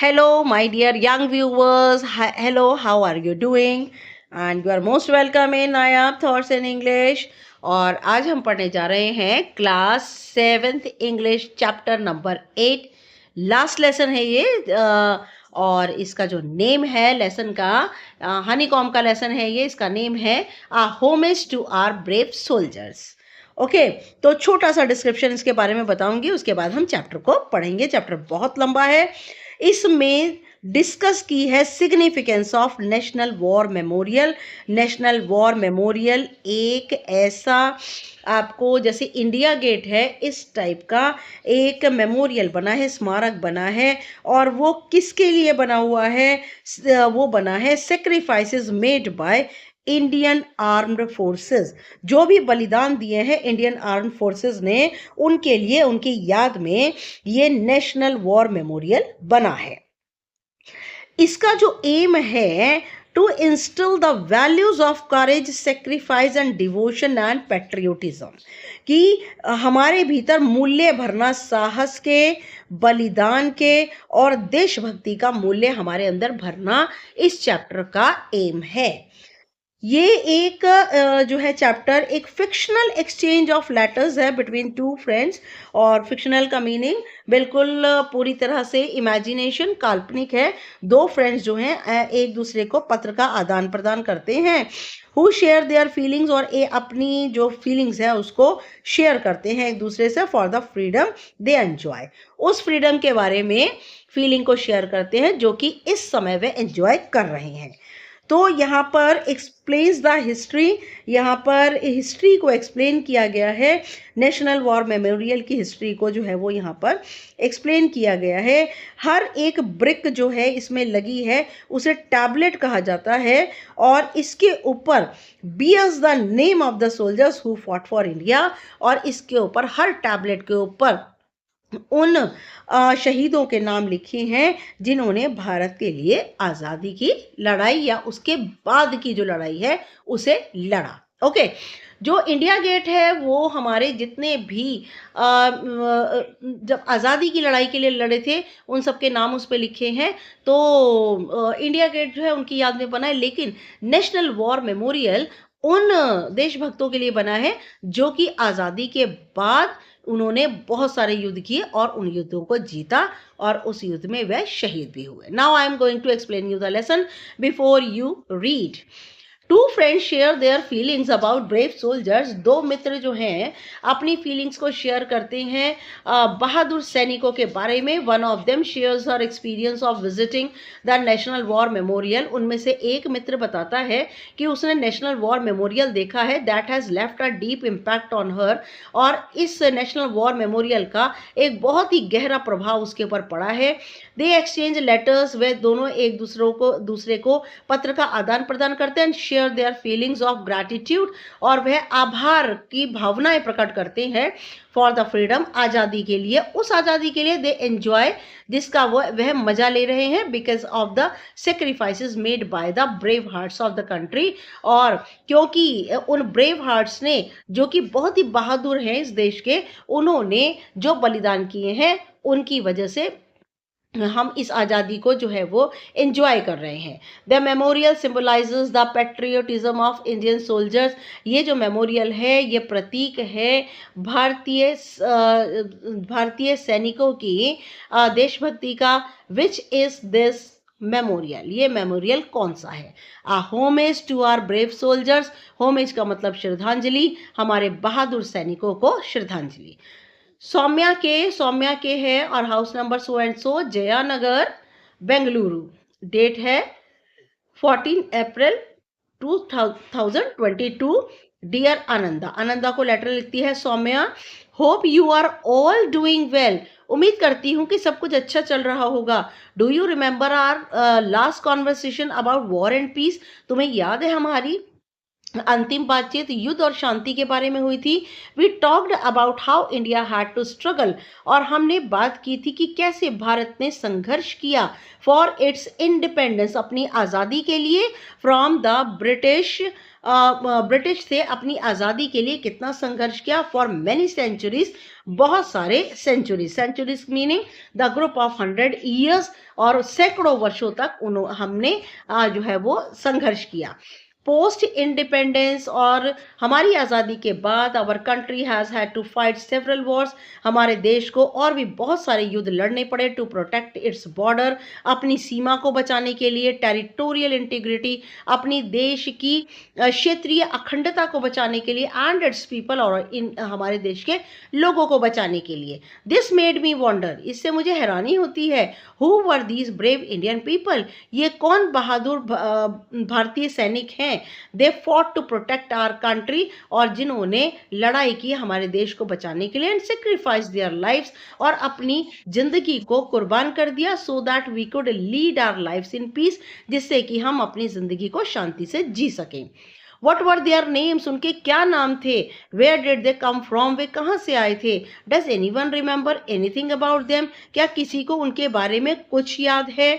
Hello, my dear young viewers. Hello, how are you doing? And you are most welcome in Nayab Thoughts in English. और आज हम पढ़ने जा रहे हैं class 7th English chapter number 8। Last lesson है ये और इसका जो नेम है लेसन का हनी कॉम का लेसन है ये। इसका नेम है a homage to our brave soldiers. Okay, तो छोटा सा डिस्क्रिप्शन इसके बारे में बताऊंगी, उसके बाद हम चैप्टर को पढ़ेंगे। चैप्टर बहुत लंबा है। इसमें डिस्कस की है significance of national war memorial. National war memorial एक ऐसा आपको जैसे इंडिया गेट है इस टाइप का एक मेमोरियल बना है, स्मारक बना है। और वो किसके लिए बना हुआ है? वो बना है sacrifices made by Indian armed forces. जो भी बलिदान दिए हैं इंडियन आर्म्ड फोर्सेस ने, उनके लिए, उनकी याद में ये नेशनल वॉर मेमोरियल बना है। इसका जो एम है to instil the values of courage, sacrifice and devotion and patriotism, कि हमारे भीतर मूल्य भरना, साहस के, बलिदान के और देशभक्ति का मूल्य हमारे अंदर भरना इस चैप्टर का एम है। ये एक जो है चैप्टर एक फिक्शनल एक्सचेंज ऑफ लेटर्स है बिटवीन टू फ्रेंड्स। और फिक्शनल का मीनिंग बिल्कुल पूरी तरह से इमेजिनेशन, काल्पनिक है। दो फ्रेंड्स जो हैं एक दूसरे को पत्र का आदान प्रदान करते हैं। हु शेयर देयर फीलिंग्स, और ये अपनी जो फीलिंग्स है उसको शेयर करते हैं एक दूसरे से for the freedom they enjoy. उस फ्रीडम के बारे में फीलिंग को शेयर करते हैं जो कि इस समय वे एंजॉय कर रहे हैं। तो यहाँ पर एक्सप्लेन्स द हिस्ट्री, यहाँ पर हिस्ट्री को एक्सप्लेन किया गया है। नेशनल वॉर मेमोरियल की हिस्ट्री को जो है वो यहाँ पर एक्सप्लेन किया गया है। हर एक ब्रिक जो है इसमें लगी है उसे टैबलेट कहा जाता है, और इसके ऊपर bears the name of the soldiers who fought for India. और इसके ऊपर, हर टैबलेट के ऊपर उन शहीदों के नाम लिखे हैं जिन्होंने भारत के लिए आज़ादी की लड़ाई या उसके बाद की जो लड़ाई है उसे लड़ा। ओके, जो इंडिया गेट है वो हमारे जितने भी जब आज़ादी की लड़ाई के लिए लड़े थे उन सब के नाम उस पर लिखे हैं। तो इंडिया गेट जो है उनकी याद में बना है, लेकिन नेशनल वॉर मेमोरियल उन देशभक्तों के लिए बना है जो कि आज़ादी के बाद उन्होंने बहुत सारे युद्ध किए और उन युद्धों को जीता और उस युद्ध में वह शहीद भी हुए। Now I am going to explain you the lesson before you read. Two friends share their feelings about brave soldiers. दो मित्र जो हैं अपनी फीलिंग्स को शेयर करते हैं बहादुर सैनिकों के बारे में। One of them shares her experience of visiting the national war memorial. उनमें से एक मित्र बताता है कि उसने नेशनल वॉर मेमोरियल देखा है। That has left a deep impact on her. और इस नेशनल वॉर मेमोरियल का एक बहुत ही गहरा प्रभाव उसके ऊपर पड़ा है। दे एक्सचेंज लेटर्स, वे दोनों एक दूसरे को पत्र का आदान प्रदान करते हैं। Share their feelings of gratitude, और वह आभार की भावनाएं प्रकट करते हैं फॉर द फ्रीडम, आज़ादी के लिए, उस आज़ादी के लिए दे एंजॉय, जिसका वह मजा ले रहे हैं because of the sacrifices made by the brave hearts of the country. और क्योंकि उन ब्रेव हार्ट्स ने, जो कि बहुत ही बहादुर हैं इस देश के, उन्होंने जो बलिदान किए हैं उनकी वजह से हम इस आज़ादी को जो है वो एंजॉय कर रहे हैं। The memorial symbolizes the patriotism of Indian soldiers. ये जो मेमोरियल है ये प्रतीक है भारतीय सैनिकों की देशभक्ति का। Which is this memorial? ये मेमोरियल कौन सा है? A homage to our brave soldiers. Homage का मतलब श्रद्धांजलि, हमारे बहादुर सैनिकों को श्रद्धांजलि। सौम्या के है और house number so and so, Jayanagar, Bengaluru. Date है 14 अप्रैल 2022। डियर आनंदा। आनंदा को लेटर लिखती है Saumya. Hope you are all doing well. उम्मीद करती हूँ कि सब कुछ अच्छा चल रहा होगा। Do you remember our last conversation about war and peace? तुम्हें याद है हमारी अंतिम बातचीत युद्ध और शांति के बारे में हुई थी। We talked about how India had to struggle, और हमने बात की थी कि कैसे भारत ने संघर्ष किया फॉर इट्स इंडिपेंडेंस, अपनी आज़ादी के लिए, फ्रॉम द ब्रिटिश, ब्रिटिश से अपनी आज़ादी के लिए कितना संघर्ष किया, फॉर मैनी सेंचुरीज, बहुत सारे centuries, centuries meaning the group of 100 years, और सैकड़ों वर्षों तक हमने जो है वो संघर्ष किया। पोस्ट इंडिपेंडेंस, और हमारी आज़ादी के बाद our country has had to fight several wars, हमारे देश को और भी बहुत सारे युद्ध लड़ने पड़े, टू प्रोटेक्ट इट्स बॉर्डर, अपनी सीमा को बचाने के लिए, टेरिटोरियल इंटीग्रिटी, अपनी देश की क्षेत्रीय अखंडता को बचाने के लिए, एंड इट्स पीपल, और इन हमारे देश के लोगों को बचाने के लिए। दिस मेड मी वंडर, इससे मुझे हैरानी होती है, who were these brave Indian people, ये कौन बहादुर भारतीय सैनिक हैं, they fought to protect our country, और जिन्होंने लड़ाई की हमारे देश को बचाने के लिए, एंड सेक्रीफाइस देयर लाइव्स, और अपनी जिंदगी को कुर्बान कर दिया, so that we could lead our lives in peace, जिससे कि हम अपनी जिंदगी को शांति से जी सकें। वट वर देयर नेम्स, उनके क्या नाम थे, where did they come from, वे कहाँ से आए थे, does anyone remember anything about them, क्या किसी को उनके बारे में कुछ याद है।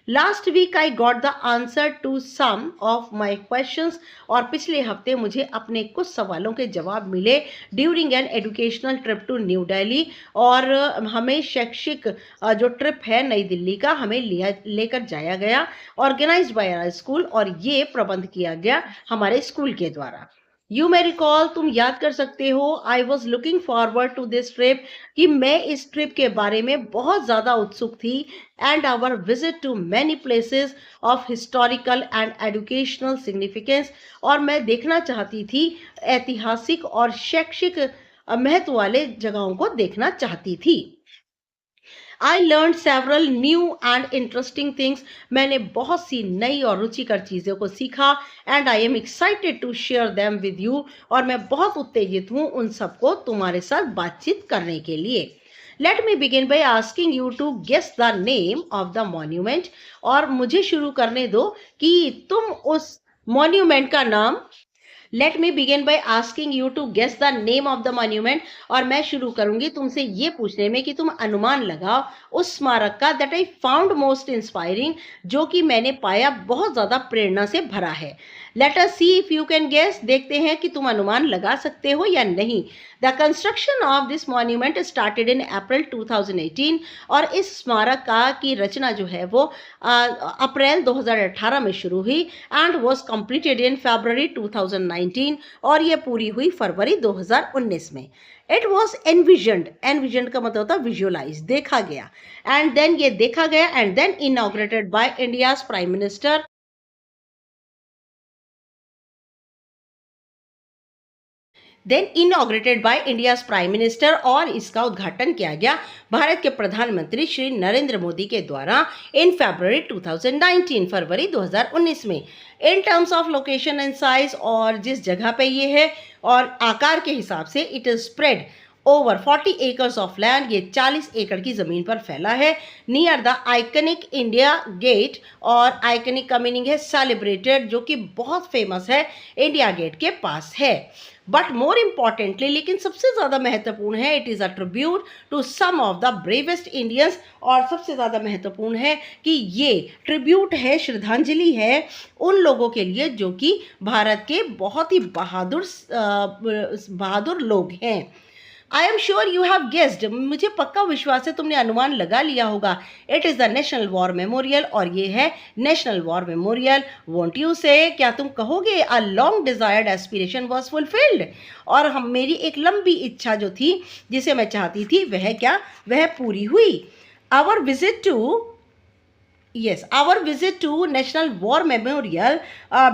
Last week I got the answer to some of my questions, और पिछले हफ्ते मुझे अपने कुछ सवालों के जवाब मिले during an educational trip to New Delhi, और हमें शैक्षिक जो ट्रिप है नई दिल्ली का, हमें लेकर जाया गया, ऑर्गेनाइज्ड बाय आवर स्कूल, और ये प्रबंध किया गया हमारे स्कूल के द्वारा। यू मे रिकॉल, तुम याद कर सकते हो, I was looking forward to this trip, कि मैं इस ट्रिप के बारे में बहुत ज़्यादा उत्सुक थी, and our visit to many places of historical and educational significance, और मैं देखना चाहती थी, ऐतिहासिक और शैक्षिक महत्व वाले जगहों को देखना चाहती थी। I learn several new and interesting things, मैंने बहुत सी नई और रुचिकर चीज़ों को सीखा, and I am excited to share them with you, और मैं बहुत उत्तेजित हूँ उन सबको तुम्हारे साथ बातचीत करने के लिए। Let me begin by asking you to guess the name of the monument, और मुझे शुरू करने दो कि तुम उस मॉन्यूमेंट का नाम, let me begin by asking you to guess the name of the monument, और मैं शुरू करूंगी तुमसे ये पूछने में कि तुम अनुमान लगाओ उस स्मारक का, that I found most inspiring, जो कि मैंने पाया बहुत ज़्यादा प्रेरणा से भरा है। Let us see if you can guess, देखते हैं कि तुम अनुमान लगा सकते हो या नहीं। The construction of this monument started in April 2018, और इस स्मारक का की रचना जो है वो अप्रैल 2018 में शुरू हुई, एंड वॉज कंप्लीटेड इन फरवरी 2019, और ये पूरी हुई फरवरी 2019 में। इट वॉज एनविजन्ड, एनविजन्ड का मतलब होता है विजुअलाइज, देखा गया, एंड देन ये देखा गया, and then inaugurated by India's prime minister, then inaugurated by India's prime minister, और इसका उद्घाटन किया गया भारत के प्रधानमंत्री श्री नरेंद्र मोदी के द्वारा इन फरवरी 2019, फरवरी 2019 में। In terms of location and size, और जिस जगह पे ये है और आकार के हिसाब से, it is spread over 40 acres of land, ये 40 एकड़ की ज़मीन पर फैला है, near the iconic India gate, और आइकनिक का मीनिंग है सेलिब्रेटेड, जो कि बहुत फेमस है, इंडिया गेट के पास है। बट मोर इम्पॉर्टेंटली, लेकिन सबसे ज़्यादा महत्वपूर्ण है, it is a tribute to some of the bravest Indians, और सबसे ज़्यादा महत्वपूर्ण है कि ये ट्रिब्यूट है, श्रद्धांजलि है उन लोगों के लिए जो कि भारत के बहुत ही बहादुर लोग हैं। I am sure you have guessed, मुझे पक्का विश्वास है तुमने अनुमान लगा लिया होगा। It is the national war memorial, और ये है national war memorial. Won't you से, क्या तुम कहोगे, a long desired aspiration was fulfilled, और हम मेरी एक लंबी इच्छा जो थी, जिसे मैं चाहती थी, वह क्या, वह पूरी हुई। Our visit to our visit to national war memorial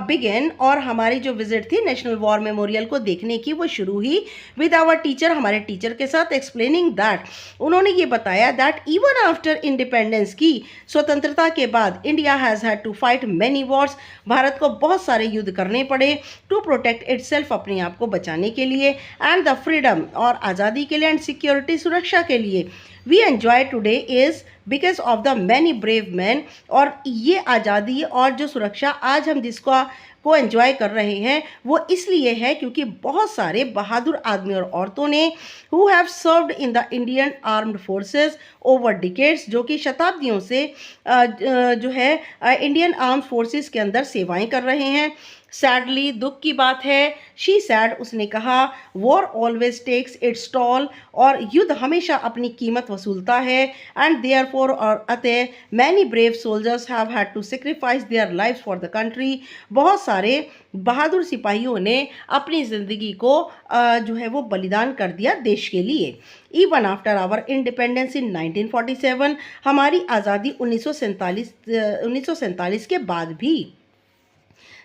begin, और हमारी जो विजिट थी नेशनल वॉर मेमोरियल को देखने की, वो शुरू हुई विद आवर टीचर, हमारे टीचर के साथ, एक्सप्लेनिंग दैट, उन्होंने ये बताया दैट इवन आफ्टर इंडिपेंडेंस, की स्वतंत्रता के बाद, India has had to fight many wars, Bharat को बहुत सारे युद्ध करने पड़े, टू प्रोटेक्ट इटसेल्फ, अपने आप को बचाने के लिए, एंड द फ्रीडम, और आज़ादी के लिए, एंड सिक्योरिटी, सुरक्षा के लिए, we enjoy today is because of the many brave man. और ये आज़ादी और जो सुरक्षा आज हम जिसको एंजॉय कर रहे हैं वो इसलिए है क्योंकि बहुत सारे बहादुर आदमी और औरतों ने who have served in the Indian armed forces over decades, जो कि शताब्दियों से जो है इंडियन आर्म्ड फोर्सेस के अंदर सेवाएं कर रहे हैं। सैडली, दुख की बात है, शी सैड, उसने कहा, war always takes its toll, और युद्ध हमेशा अपनी कीमत वसूलता है। एंड देयर फॉर, और अतः many brave soldiers have had to sacrifice their life for the country, बहुत सारे बहादुर सिपाहियों ने अपनी ज़िंदगी को जो है वो बलिदान कर दिया देश के लिए। Even after our independence in 1947, हमारी आज़ादी 1947 के बाद भी।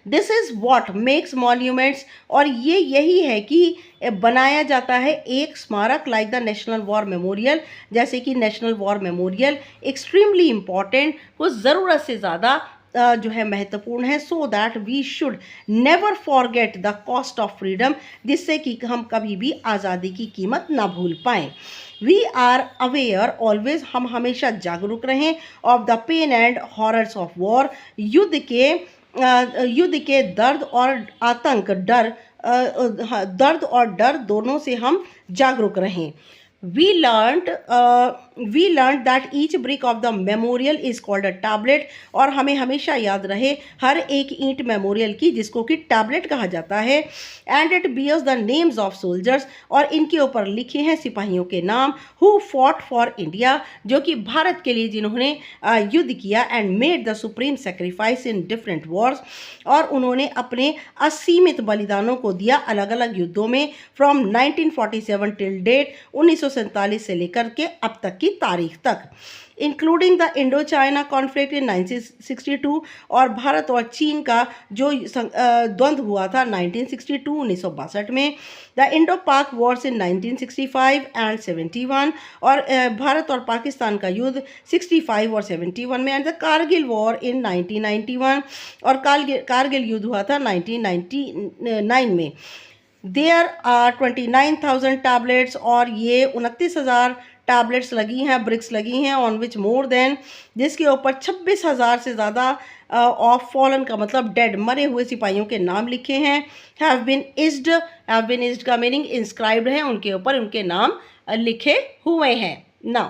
This is what makes monuments, और ये यही है कि बनाया जाता है एक स्मारक like the national war memorial, जैसे कि national war memorial extremely important, कुछ ज़रूरत से ज़्यादा जो है महत्वपूर्ण है, so that we should never forget the cost of freedom, जिससे कि हम कभी भी आज़ादी की कीमत ना भूल पाएँ। वी आर अवेयर ऑलवेज, हम हमेशा जागरूक रहें, of the pain and horrors of war, युद्ध के दर्द और आतंक, दर्द और डर दोनों से हम जागरूक रहें। We learned that each brick of the memorial is called a tablet, और हमें हमेशा याद रहे हर एक ईंट मेमोरियल की जिसको कि टैबलेट कहा जाता है। And it bears the names of soldiers, और इनके ऊपर लिखे हैं सिपाहियों के नाम, who fought for India, जो कि भारत के लिए जिन्होंने युद्ध किया, and made the supreme sacrifice in different wars, और उन्होंने अपने असीमित बलिदानों को दिया अलग अलग युद्धों में, from 1947 till date, 1947 से लेकर के अब तक की तारीख तक, including the Indo China conflict in 1962, और भारत और चीन का जो द्वंद्व हुआ था 1962 में, द इंडो पाक वॉर्स इन 1965 एंड 71, और भारत और पाकिस्तान का युद्ध 65 और 71 में, and the Kargil war in 1991, और कारगिल युद्ध हुआ था 1999 में। देयर आर 29,000 टैबलेट्स, और ये 29,000 टैबलेट्स लगी हैं, ब्रिक्स लगी हैं, ऑन विच मोर देन, जिसके ऊपर 26,000 से ज़्यादा ऑफ फॉलन का मतलब डेड, मरे हुए सिपाहियों के नाम लिखे हैं। हैव बीन इज्ड का मीनिंग इंस्क्राइब्ड है, उनके ऊपर उनके नाम लिखे हुए हैं। Now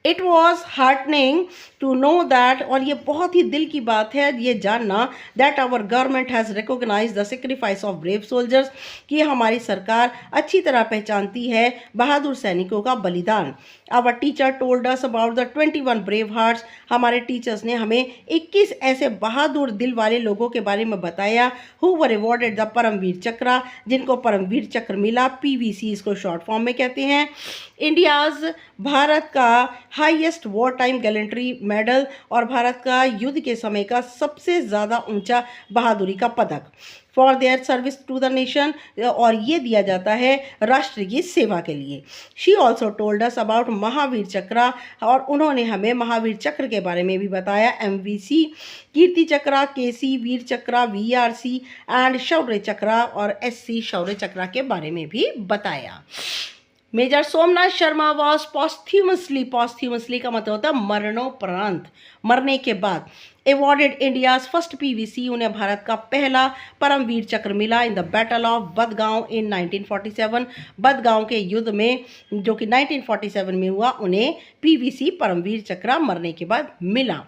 it was heartening to know that, और ये बहुत ही दिल की बात है ये जानना, that our government has recognise the sacrifice of brave soldiers, कि हमारी सरकार अच्छी तरह पहचानती है बहादुर सैनिकों का बलिदान। Our teacher told us about the 21 brave hearts, हमारे टीचर्स ने हमें 21 ऐसे बहादुर दिल वाले लोगों के बारे में बताया, who were awarded the Paramvir Chakra, जिनको परमवीर चक्र मिला, PVC इसको शॉर्ट फॉर्म में कहते हैं। इंडियाज़, भारत का highest war time gallantry medal, और भारत का युद्ध के समय का सबसे ज़्यादा ऊंचा बहादुरी का पदक, for their service to the nation, और ये दिया जाता है राष्ट्र की सेवा के लिए। She also told us about Mahavir Chakra, और उन्होंने हमें महावीर चक्र के बारे में भी बताया, MVC, कीर्ति चक्र, KC वीर चक्र, VRC एंड शौर्य चक्र, और SC शौर्य चक्र के बारे में भी बताया। मेजर सोमनाथ शर्मा वॉज पॉस्थ्यूमसली का मतलब होता है मरणोपरांत, मरने के बाद, अवॉर्डेड इंडियाज फर्स्ट PVC, उन्हें भारत का पहला परमवीर चक्र मिला इन द बैटल ऑफ बदगांव इन 1947, बदगांव के युद्ध में जो कि 1947 में हुआ, उन्हें PVC परमवीर चक्र मरने के बाद मिला।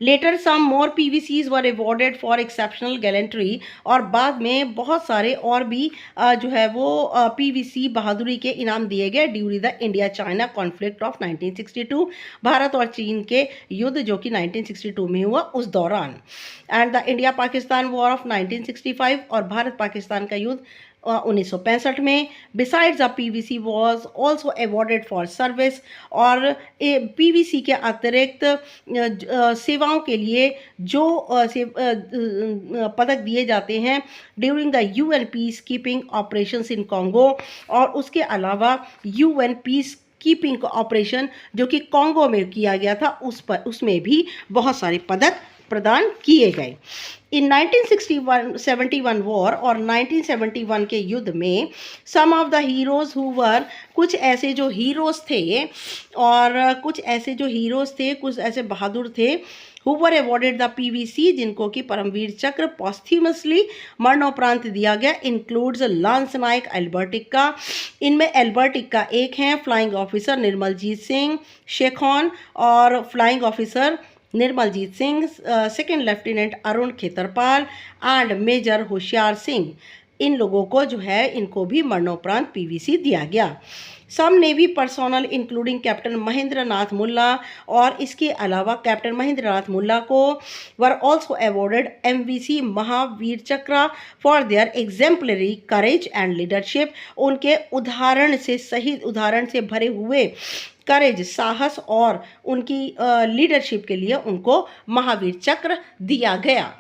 Later some more PVCs were awarded for exceptional gallantry, और बाद में बहुत सारे और भी जो है वो PVC बहादुरी के इनाम दिए गए during the India China conflict of 1962, Bharat और चीन के युद्ध जो कि 1962 में हुआ उस दौरान, and the India Pakistan war of 1965, और भारत पाकिस्तान का युद्ध 1965 में। Besides the PVC was also awarded for service, और PVC के अतिरिक्त सेवाओं के लिए जो पदक दिए जाते हैं during the UN peace keeping operations in Congo, और उसके अलावा UN पीस कीपिंग ऑपरेशन जो कि कॉन्गो में किया गया था उसमें भी बहुत सारे पदक प्रदान किए गए। इन 1971 वॉर और 1971 के युद्ध में some of the heroes who were, कुछ ऐसे जो हीरोज थे और कुछ ऐसे जो हीरोज थे, कुछ ऐसे बहादुर थे, who were awarded the PVC, जिनको कि परमवीर चक्र पॉस्थ्यूमसली मरणोपरांत दिया गया, इंक्लूड्स लांस नायक एल्बर्ट इक्का। इनमें एल्बर्ट इक्का एक हैं, फ्लाइंग ऑफिसर निर्मलजीत सिंह शेखौन और flying officer Nirmaljit Singh, second lieutenant Arun Khetarpal and major Hoshiar Singh. इन लोगों को जो है इनको भी मरणोपरांत पीवीसी दिया गया। Some navy personnel including captain Mahendra Nath Mulla, और इसके अलावा कैप्टन महेंद्र नाथ मुल्ला को were also awarded MVC Mahavir Chakra for their exemplary courage and leadership. उनके उदाहरण से भरे हुए करेज, साहस और उनकी लीडरशिप के लिए उनको महावीर चक्र दिया गया।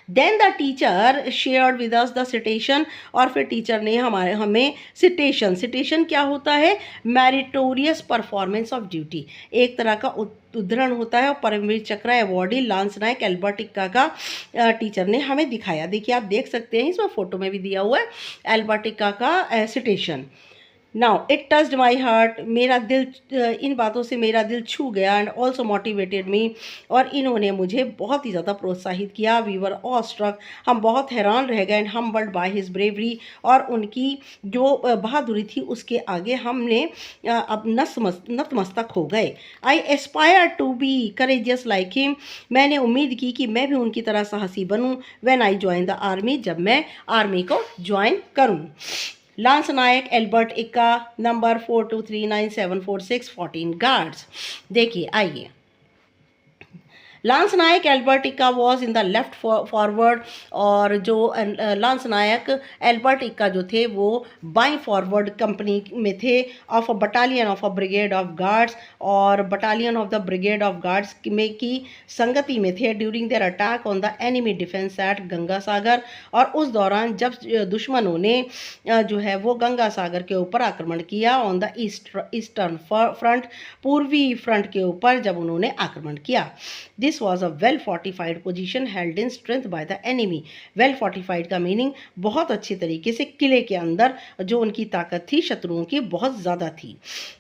Then the teacher shared with us the citation, और फिर टीचर ने हमें सिटेशन क्या होता है, मैरिटोरियस परफॉर्मेंस ऑफ ड्यूटी, एक तरह का उद्धरण होता है। और परमवीर चक्र अवॉर्डी लांस नायक एल्बर्ट इक्का का टीचर ने हमें दिखाया। देखिए आप देख सकते हैं, इसमें फोटो में भी दिया हुआ है एल्बर्ट इक्का का citation. Now it touched my heart, मेरा दिल, इन बातों से मेरा दिल छू गया। एंड ऑल्सो मोटिवेटेड मी, और इन्होंने मुझे बहुत ही ज़्यादा प्रोत्साहित किया। वी वर ऑल स्ट्रक, हम बहुत हैरान रह गए। And humbled by his bravery, और उनकी जो बहादुरी थी उसके आगे हमने अब नतमस्तक हो गए। I aspire to be courageous like him, मैंने उम्मीद की कि मैं भी उनकी तरह साहसी बनूं। When I join the army, जब मैं आर्मी को ज्वाइन करूं। Lance Naik Albert Ekka, number 423974 14 guards. देखिए आइए, lance Naik Albert Ekka was in the left forward, और जो लांस नायक एल्बर्ट इक्का जो थे वो बाई फॉरवर्ड कंपनी में थे, of a battalion of a brigade of guards, और battalion of the brigade of guards में की संगति में थे। During their attack on the enemy defence at Ganga Sagar, और उस दौरान जब दुश्मनों ने जो है वो गंगा सागर के ऊपर आक्रमण किया, ऑन द ईस्टर्न फ्रंट, पूर्वी फ्रंट के ऊपर जब उन्होंने आक्रमण किया। This was a well fortified position held in strength by the enemy. well fortified का मीनिंग बहुत अच्छे तरीके से किले के अंदर जो उनकी ताकत थी शत्रुओं की बहुत ज़्यादा थी।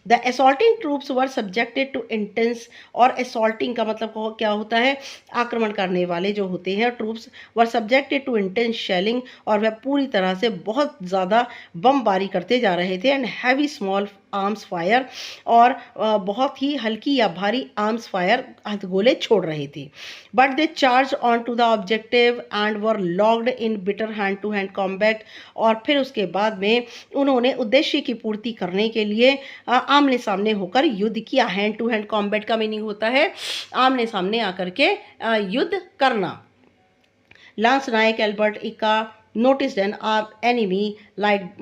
The assaulting troops were subjected to intense, और assaulting का मतलब क्या होता है, आक्रमण करने वाले जो होते हैं troops, were subjected to intense shelling, और वह पूरी तरह से बहुत ज़्यादा बमबारी करते जा रहे थे। And heavy small arms fire, और बहुत ही हल्की या भारी आर्म्स फायर हथगोले छोड़ रहे थे। But they charge on to the objective and were locked in bitter hand to hand combat, और फिर उसके बाद में उन्होंने उद्देश्य की पूर्ति करने के लिए आमने सामने होकर युद्ध किया। हैंड टू हैंड कॉम्बैट का मीनिंग होता है आमने सामने आकर के युद्ध करना। लांस नायक एल्बर्ट इक्का noticed an enemy light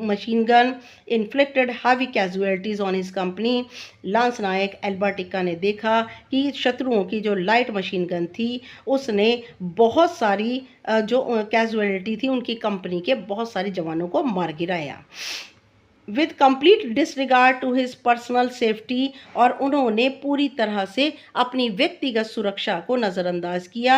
machine gun inflicted heavy casualties on his company. Lance Naik Albert Ekka ने देखा कि शत्रुओं की जो लाइट मशीन गन थी उसने बहुत सारी जो कैजुअलिटी थी उनकी कंपनी के बहुत सारे जवानों को मार गिराया। With complete disregard to his personal safety, और उन्होंने पूरी तरह से अपनी व्यक्तिगत सुरक्षा को नज़रअंदाज किया।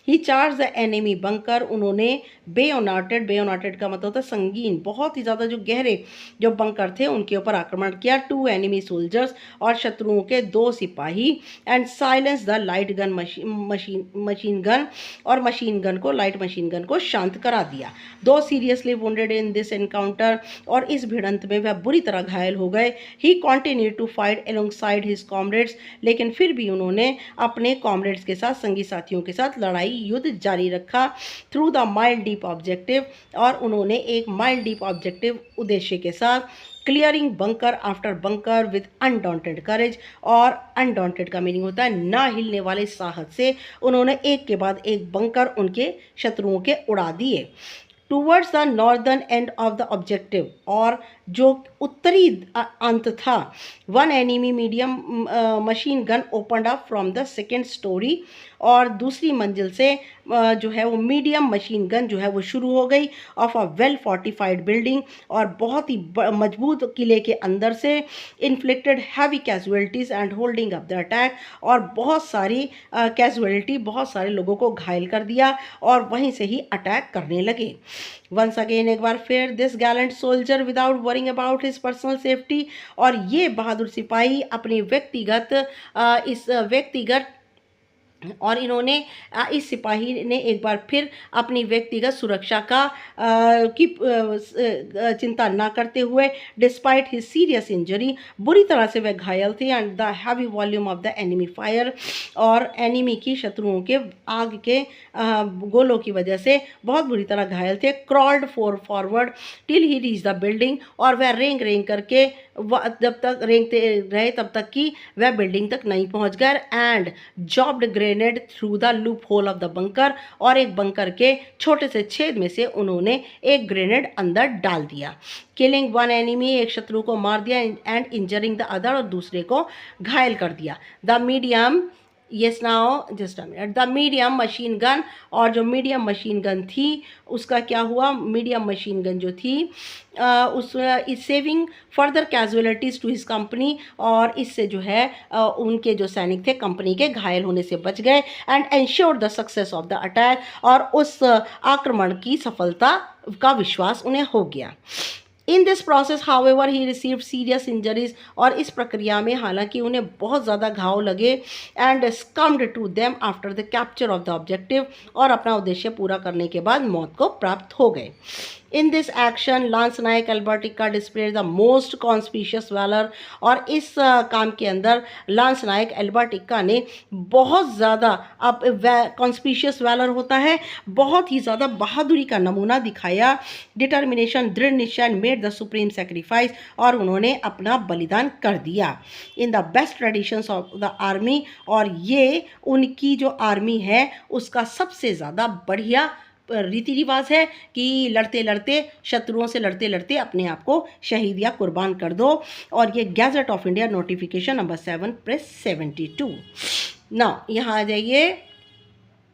ही चार्ज द एनिमी बंकर, उन्होंने बेयोनाटेड का मतलब होता है संगीन, बहुत ही ज़्यादा जो गहरे जो बंकर थे उनके ऊपर आक्रमण किया। 2 एनिमी सोल्जर्स, और शत्रुओं के 2 सिपाही। And silence the light gun machine gun, और मशीन गन को लाइट मशीन गन को शांत करा दिया। 2 seriously wounded in this encounter, और इस भिड़ंत में वह बुरी तरह घायल हो गए। He continued to fight alongside his comrades, लेकिन फिर भी उन्होंने अपने कॉमरेड्स के साथ, संगी साथियों के साथ लड़ाई युद्ध जारी रखा। Through the mile deep objective, और उन्होंने एक माइल डीप ऑब्जेक्टिव उद्देश्य के साथ clearing bunker after bunker with undaunted courage, और अनडॉन्टेड का मीनिंग होता है ना हिलने वाले साहस से उन्होंने एक के बाद एक बंकर उनके शत्रुओं के उड़ा दिए। Towards the northern end of the objective, और जो उत्तरी अंत था, one enemy medium machine gun opened up from the second story, और दूसरी मंजिल से जो है वो मीडियम मशीन गन जो है वो शुरू हो गई of a well fortified building, और बहुत ही मजबूत किले के अंदर से, inflicted heavy casualties and holding up the attack, और बहुत सारी कैजुअलिटी, बहुत सारे लोगों को घायल कर दिया और वहीं से ही अटैक करने लगे। वंस अगेन, एक बार फिर, this Gallant soldier without worrying about his personal safety, और ये बहादुर सिपाही अपने व्यक्तिगत और इन्होंने इस सिपाही ने एक बार फिर अपनी व्यक्तिगत सुरक्षा की चिंता ना करते हुए, डिस्पाइट हिज सीरियस इंजरी, बुरी तरह से वह घायल थे, and the heavy volume of the enemy fire, और एनिमी की, शत्रुओं के आग के गोलों की वजह से बहुत बुरी तरह घायल थे। Crawled forward till he reach the building, और वह रेंग करके जब तक रेंगते रहे तब तक कि वह बिल्डिंग तक नहीं पहुंच गए, and lobbed grenade through the loophole of the bunker, और एक बंकर के छोटे से छेद में से उन्होंने एक ग्रेनेड अंदर डाल दिया। किलिंग वन एनिमी, एक शत्रु को मार दिया, एंड इंजरिंग द अदर, और दूसरे को घायल कर दिया। The medium, yes now just a minute, the medium machine gun, और जो मीडियम मशीन गन थी उसका क्या हुआ, मीडियम मशीन गन जो थी उस is saving further casualties to his company, और इससे जो है उनके जो सैनिक थे कंपनी के घायल होने से बच गए, and ensured the success of the attack, और उस आक्रमण की सफलता का विश्वास उन्हें हो गया। In this process however he received serious injuries, और इस प्रक्रिया में हालांकि उन्हें बहुत ज़्यादा घाव लगे, and succumbed to them after the capture of the objective, और अपना उद्देश्य पूरा करने के बाद मौत को प्राप्त हो गए। In this action Lance Naik Albert Ekka display the most conspicuous valour, और इस काम के अंदर लांस नायक एल्बर्टिका ने बहुत ज़्यादा, अब कॉन्स्पिशियस वैलर होता है बहुत ही ज़्यादा बहादुरी का नमूना दिखाया, डिटर्मिनेशन, दृढ़ निश्चय, मेड द सुप्रीम सेक्रीफाइस, और उन्होंने अपना बलिदान कर दिया in the best traditions of the army, और ये उनकी जो आर्मी है उसका सबसे ज़्यादा बढ़िया रीति रिवाज है कि लड़ते लड़ते, शत्रुओं से लड़ते लड़ते अपने आप को शहीद या कुर्बान कर दो, और ये gazette of India notification number 7 press 72। Now यहाँ आ जाइए,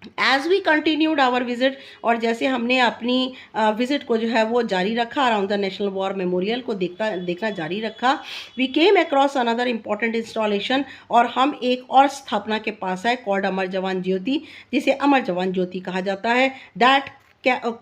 as we continued our visit, और जैसे हमने अपनी विजिट को जो है वो जारी रखा, around the national war memorial को देखना जारी रखा, we came across another important installation, और हम एक और स्थापना के पास आए, कॉल्ड अमर जवान ज्योति, जिसे अमर जवान ज्योति कहा जाता है। दैट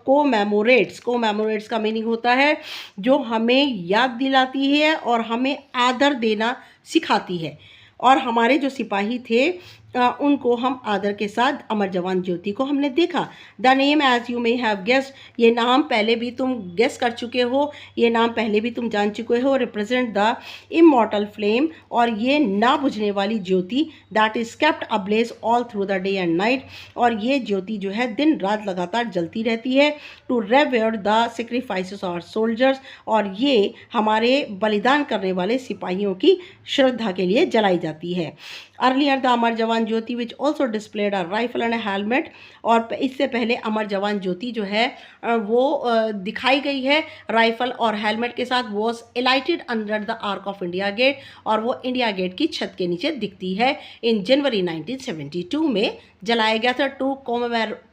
कोमैमोरेट्स का मीनिंग होता है जो हमें याद दिलाती है और हमें आदर देना सिखाती है, और हमारे जो सिपाही थे उनको हम आदर के साथ अमर जवान ज्योति को हमने देखा। The name as you may have guessed, ये नाम पहले भी तुम गेस कर चुके हो, ये नाम पहले भी तुम जान चुके हो, रिप्रेजेंट द इमॉर्टल फ्लेम, और ये ना बुझने वाली ज्योति, that is kept ablaze all through the day and night, और ये ज्योति जो है दिन रात लगातार जलती रहती है, to revere the sacrifices of soldiers, और ये हमारे बलिदान करने वाले सिपाहियों की श्रद्धा के लिए जलाई जाती है। Earlier the Amar Jawan Jyoti which also displayed a rifle and helmet, और इससे पहले अमर जवान ज्योति जो है वो दिखाई गई है राइफल और हेलमेट के साथ, was alighted under the arch of India gate, और वो इंडिया गेट की छत के नीचे दिखती है। इन जनवरी 1972 में जलाया गया था, टू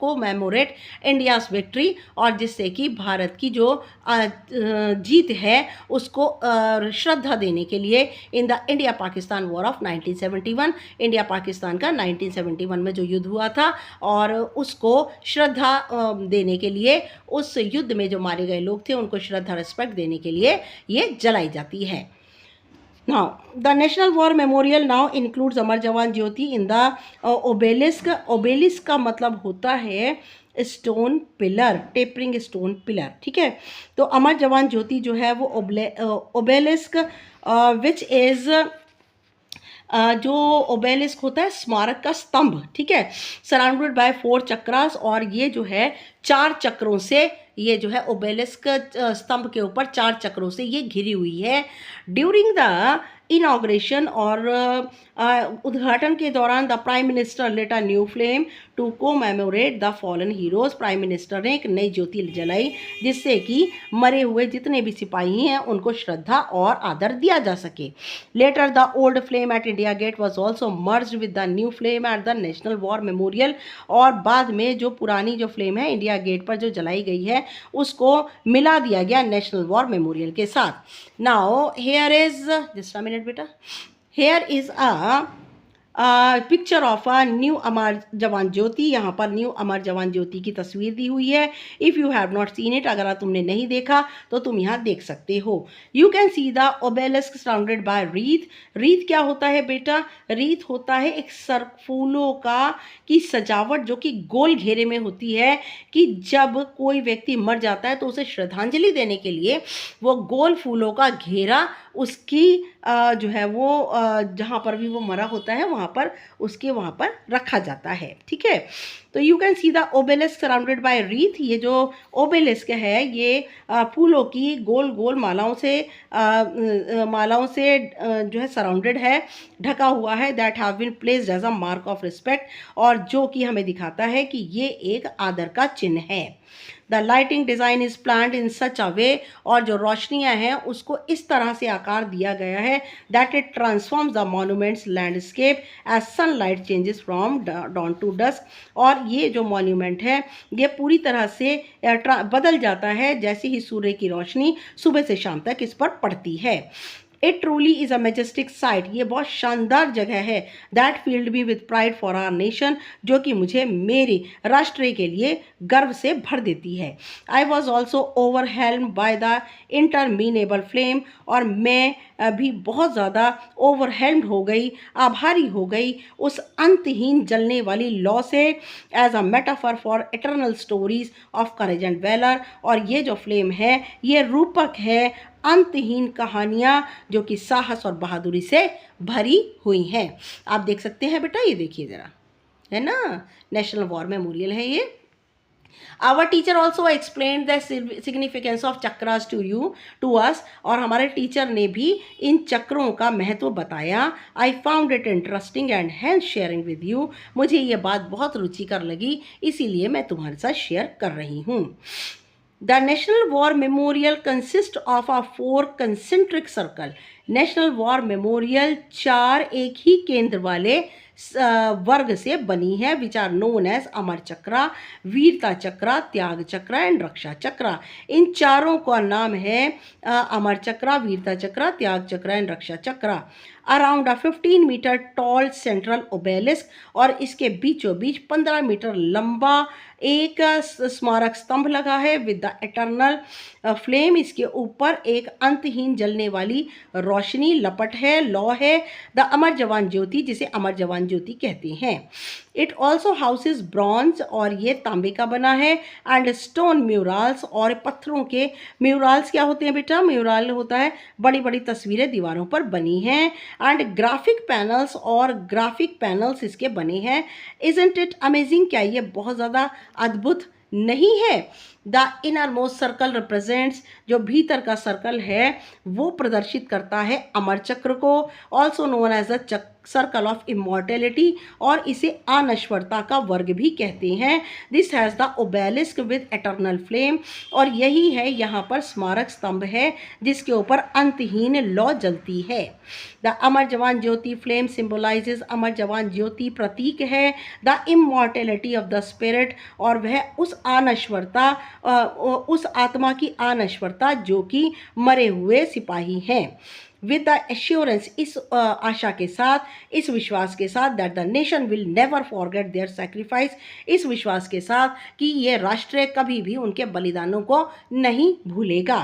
कोमेमोरेट इंडियाज विक्ट्री, और जिससे कि भारत की जो जीत है उसको श्रद्धा देने के लिए, in the India Pakistan war of 1971, India Pakistan का 1971 में जो युद्ध हुआ था, और उसको श्रद्धा देने के लिए, उस युद्ध में जो मारे गए लोग थे उनको श्रद्धा रिस्पेक्ट देने के लिए ये जलाई जाती है। Now, the National War Memorial now includes Amar Jawan Jyoti in the obelisk. obelisk का मतलब होता है stone pillar, tapering stone pillar, ठीक है। तो अमर जवान ज्योति जो है वो ओबेलिस्क विच इज जो ओबेलिस्क होता है स्मारक का स्तंभ, ठीक है, सराउंडेड बाय 4 चक्रास, और ये जो है 4 चक्रों से, ये जो है ओबेलिस्क स्तंभ के ऊपर 4 चक्रों से ये घिरी हुई है। ड्यूरिंग द इनाग्रेशन और उद्घाटन के दौरान the prime minister lit a new flame to commemorate the fallen heroes. Prime minister ने एक नई ज्योति जलाई जिससे कि मरे हुए जितने भी सिपाही हैं उनको श्रद्धा और आदर दिया जा सके। Later the old flame at India gate was also merge with the new flame at the national war memorial. और बाद में जो पुरानी जो फ्लेम है इंडिया गेट पर जो जलाई गई है उसको मिला दिया गया नेशनल वॉर मेमोरियल के साथ। Now here is just a minute बेटा, here is a picture of a new Amar Jawan Jyoti. यहाँ पर न्यू अमर जवान ज्योति की तस्वीर दी हुई है। If you have not seen it, अगर तुमने नहीं देखा तो तुम यहाँ देख सकते हो। You can see the obelisk surrounded by wreath. Wreath क्या होता है बेटा? रीथ होता है एक फूलों का की सजावट जो कि गोल घेरे में होती है कि जब कोई व्यक्ति मर जाता है तो उसे श्रद्धांजलि देने के लिए वो गोल फूलों का घेरा उसकी जो है वो जहाँ पर भी वो मरा होता है वहाँ पर उसके वहाँ पर रखा जाता है। ठीक है, तो you can see the obelisk surrounded by wreath. ये जो ओबेलिस्क है ये फूलों की गोल गोल मालाओं से जो है सराउंडेड है, ढका हुआ है। That have been placed as a mark of respect, और जो कि हमें दिखाता है कि ये एक आदर का चिन्ह है। The lighting design is planned in such a way, और जो रोशनियाँ हैं उसको इस तरह से आकार दिया गया है that it transforms the monuments landscape as sunlight changes from dawn to dusk. और ये जो मॉन्यूमेंट है ये पूरी तरह से बदल जाता है जैसे ही सूर्य की रोशनी सुबह से शाम तक इस पर पड़ती है। It truly is a majestic sight. ये बहुत शानदार जगह है। That filled me with pride for our nation, जो कि मुझे मेरे राष्ट्र के लिए गर्व से भर देती है। I was also overwhelmed by the interminable flame, और मैं भी बहुत ज़्यादा ओवरहेल्म्ड हो गई, आभारी हो गई उस अंतहीन जलने वाली लौ से, as a metaphor for eternal stories of courage and valour. और ये जो फ्लेम है ये रूपक है अंतहीन कहानियाँ जो कि साहस और बहादुरी से भरी हुई हैं। आप देख सकते हैं बेटा, ये देखिए ज़रा, है ना, नेशनल वॉर मेमोरियल है ये। Our teacher also explain the significance of chakras to us, और हमारे टीचर ने भी इन चक्रों का महत्व बताया। I found it interesting and hence sharing with you. मुझे ये बात बहुत रुचिकर लगी, इसीलिए मैं तुम्हारे साथ शेयर कर रही हूँ। The National War Memorial consists of a 4 concentric circle. National war memorial 4 एक ही केंद्र वाले वर्ग से बनी है, which are known as Amar chakra, Veerta Chakra, Tyag Chakra and Raksha चक्रा। इन चारों का नाम है अमर चक्रा, Veerta Chakra, Tyag Chakra and Raksha Chakra. Around 15 metre tall central obelisk, और इसके बीचों बीच 15 मीटर लंबा एक स्मारक स्तंभ लगा है विद द एटर्नल फ्लेम। इसके ऊपर एक अंतहीन जलने वाली रोशनी लपट है, लौ है, द अमर जवान ज्योति, जिसे अमर जवान ज्योति कहते हैं। इट ऑल्सो हाउसेज ब्रॉन्ज, और ये तांबे का बना है, एंड स्टोन म्यूरल्स, और पत्थरों के म्यूरल्स क्या होते हैं बेटा? म्यूरल होता है बड़ी बड़ी तस्वीरें दीवारों पर बनी हैं, एंड ग्राफिक पैनल्स, और ग्राफिक पैनल्स इसके बने हैं। इजंट इट अमेजिंग, क्या ये बहुत ज़्यादा अद्भुत नहीं है? The inner most circle represents, जो भीतर का सर्कल है वो प्रदर्शित करता है अमर चक्र को, also known as the circle of immortality, और इसे अनश्वरता का वर्ग भी कहते हैं। This has the obelisk with eternal flame, और यही है यहाँ पर स्मारक स्तंभ है जिसके ऊपर अंतहीन लौ जलती है। The Amar Jawan Jyoti flame symbolises, अमर जवान ज्योति प्रतीक है the immortality of the spirit, और वह उस अनश्वरता उस आत्मा की अनश्वरता जो कि मरे हुए सिपाही हैं। विद द एश्योरेंस, इस आशा के साथ, इस विश्वास के साथ, that the nation will never forget their sacrifice, इस विश्वास के साथ कि ये राष्ट्र कभी भी उनके बलिदानों को नहीं भूलेगा।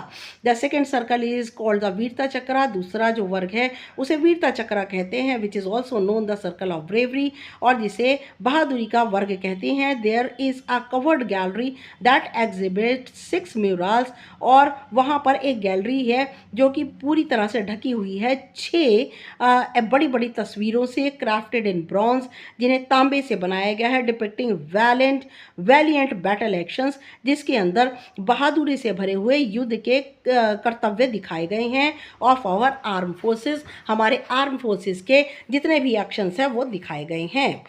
The second circle is called the वीरता चक्रा, दूसरा जो वर्ग है उसे वीरता चक्रा कहते हैं, which is also known the circle of bravery, और जिसे बहादुरी का वर्ग कहते हैं। There is a covered gallery that exhibit 6 murals, और वहाँ पर एक गैलरी है जो कि पूरी तरह से ढकी की हुई है 6 बड़ी बड़ी तस्वीरों से, क्राफ्टेड इन ब्रॉन्ज, जिन्हें तांबे से बनाया गया है, डिपिक्टिंग वैलियंट बैटल एक्शंस, जिसके अंदर बहादुरी से भरे हुए युद्ध के कर्तव्य दिखाए गए हैं ऑफ आवर आर्म फोर्सेस। हमारे आर्म फोर्सेस के जितने भी एक्शंस हैं वो दिखाए गए हैं।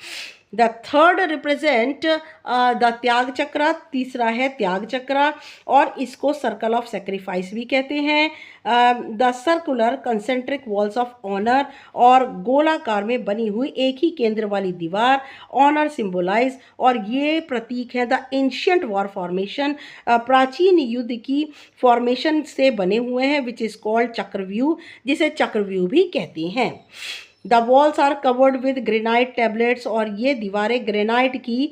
द थर्ड रिप्रेजेंट द त्याग चक्र, तीसरा है त्याग चक्र, और इसको सर्कल ऑफ सेक्रीफाइस भी कहते हैं। The circular concentric walls of honour, और गोलाकार में बनी हुई एक ही केंद्र वाली दीवार ऑनर सिंबलाइज, और ये प्रतीक है द एंशियंट वॉर फॉर्मेशन, प्राचीन युद्ध की फॉर्मेशन से बने हुए हैं, विच इज कॉल्ड चक्रव्यूह, जिसे चक्रव्यूह भी कहते हैं। The walls are covered with granite tablets, और ये दीवारें ग्रेनाइट की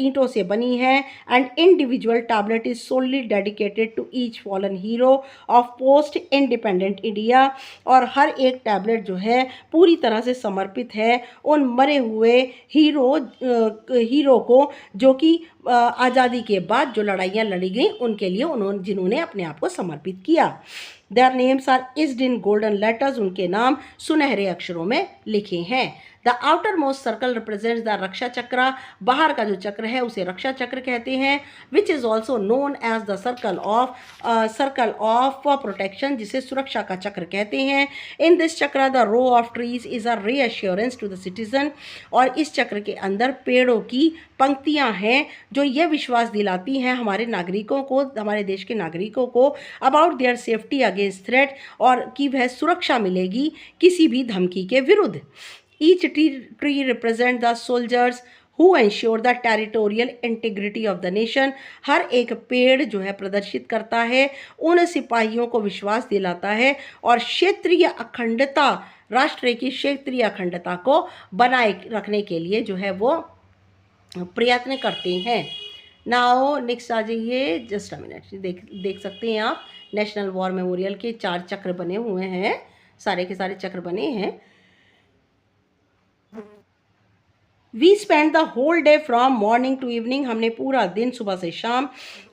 ईंटों से बनी हैं। And individual tablet is solely dedicated to each fallen hero of post independent India, और हर एक टैबलेट जो है पूरी तरह से समर्पित है उन मरे हुए हीरो को, जो कि आज़ादी के बाद जो लड़ाइयाँ लड़ी गई उनके लिए जिन्होंने अपने आप को समर्पित किया। Their names are etched in golden letters, उनके नाम सुनहरे अक्षरों में लिखे हैं। The outermost circle represents the Raksha Chakra, बाहर का जो चक्र है उसे रक्षा चक्र कहते हैं, which is also known as the circle of protection, जिसे सुरक्षा का चक्र कहते हैं। In this chakra the row of trees is a reassurance to the citizen, और इस चक्र के अंदर पेड़ों की पंक्तियां हैं जो ये विश्वास दिलाती हैं हमारे नागरिकों को, हमारे देश के नागरिकों को, about their safety against threat, और कि वह सुरक्षा मिलेगी किसी भी धमकी के विरुद्ध। Each tree represent the soldiers who ensure the territorial integrity of the nation, हर एक पेड़ जो है प्रदर्शित करता है, उन सिपाहियों को विश्वास दिलाता है और क्षेत्रीय अखंडता, राष्ट्र की क्षेत्रीय अखंडता को बनाए रखने के लिए जो है वो प्रयत्न करते हैं। नाउ नेक्स्ट आ जाइए, जस्ट अ मिनट, देख सकते हैं आप नेशनल वॉर मेमोरियल के 4 चक्र बने हुए हैं, सारे के सारे चक्र बने हैं। We spend the whole day from morning to evening, हमने पूरा दिन सुबह से शाम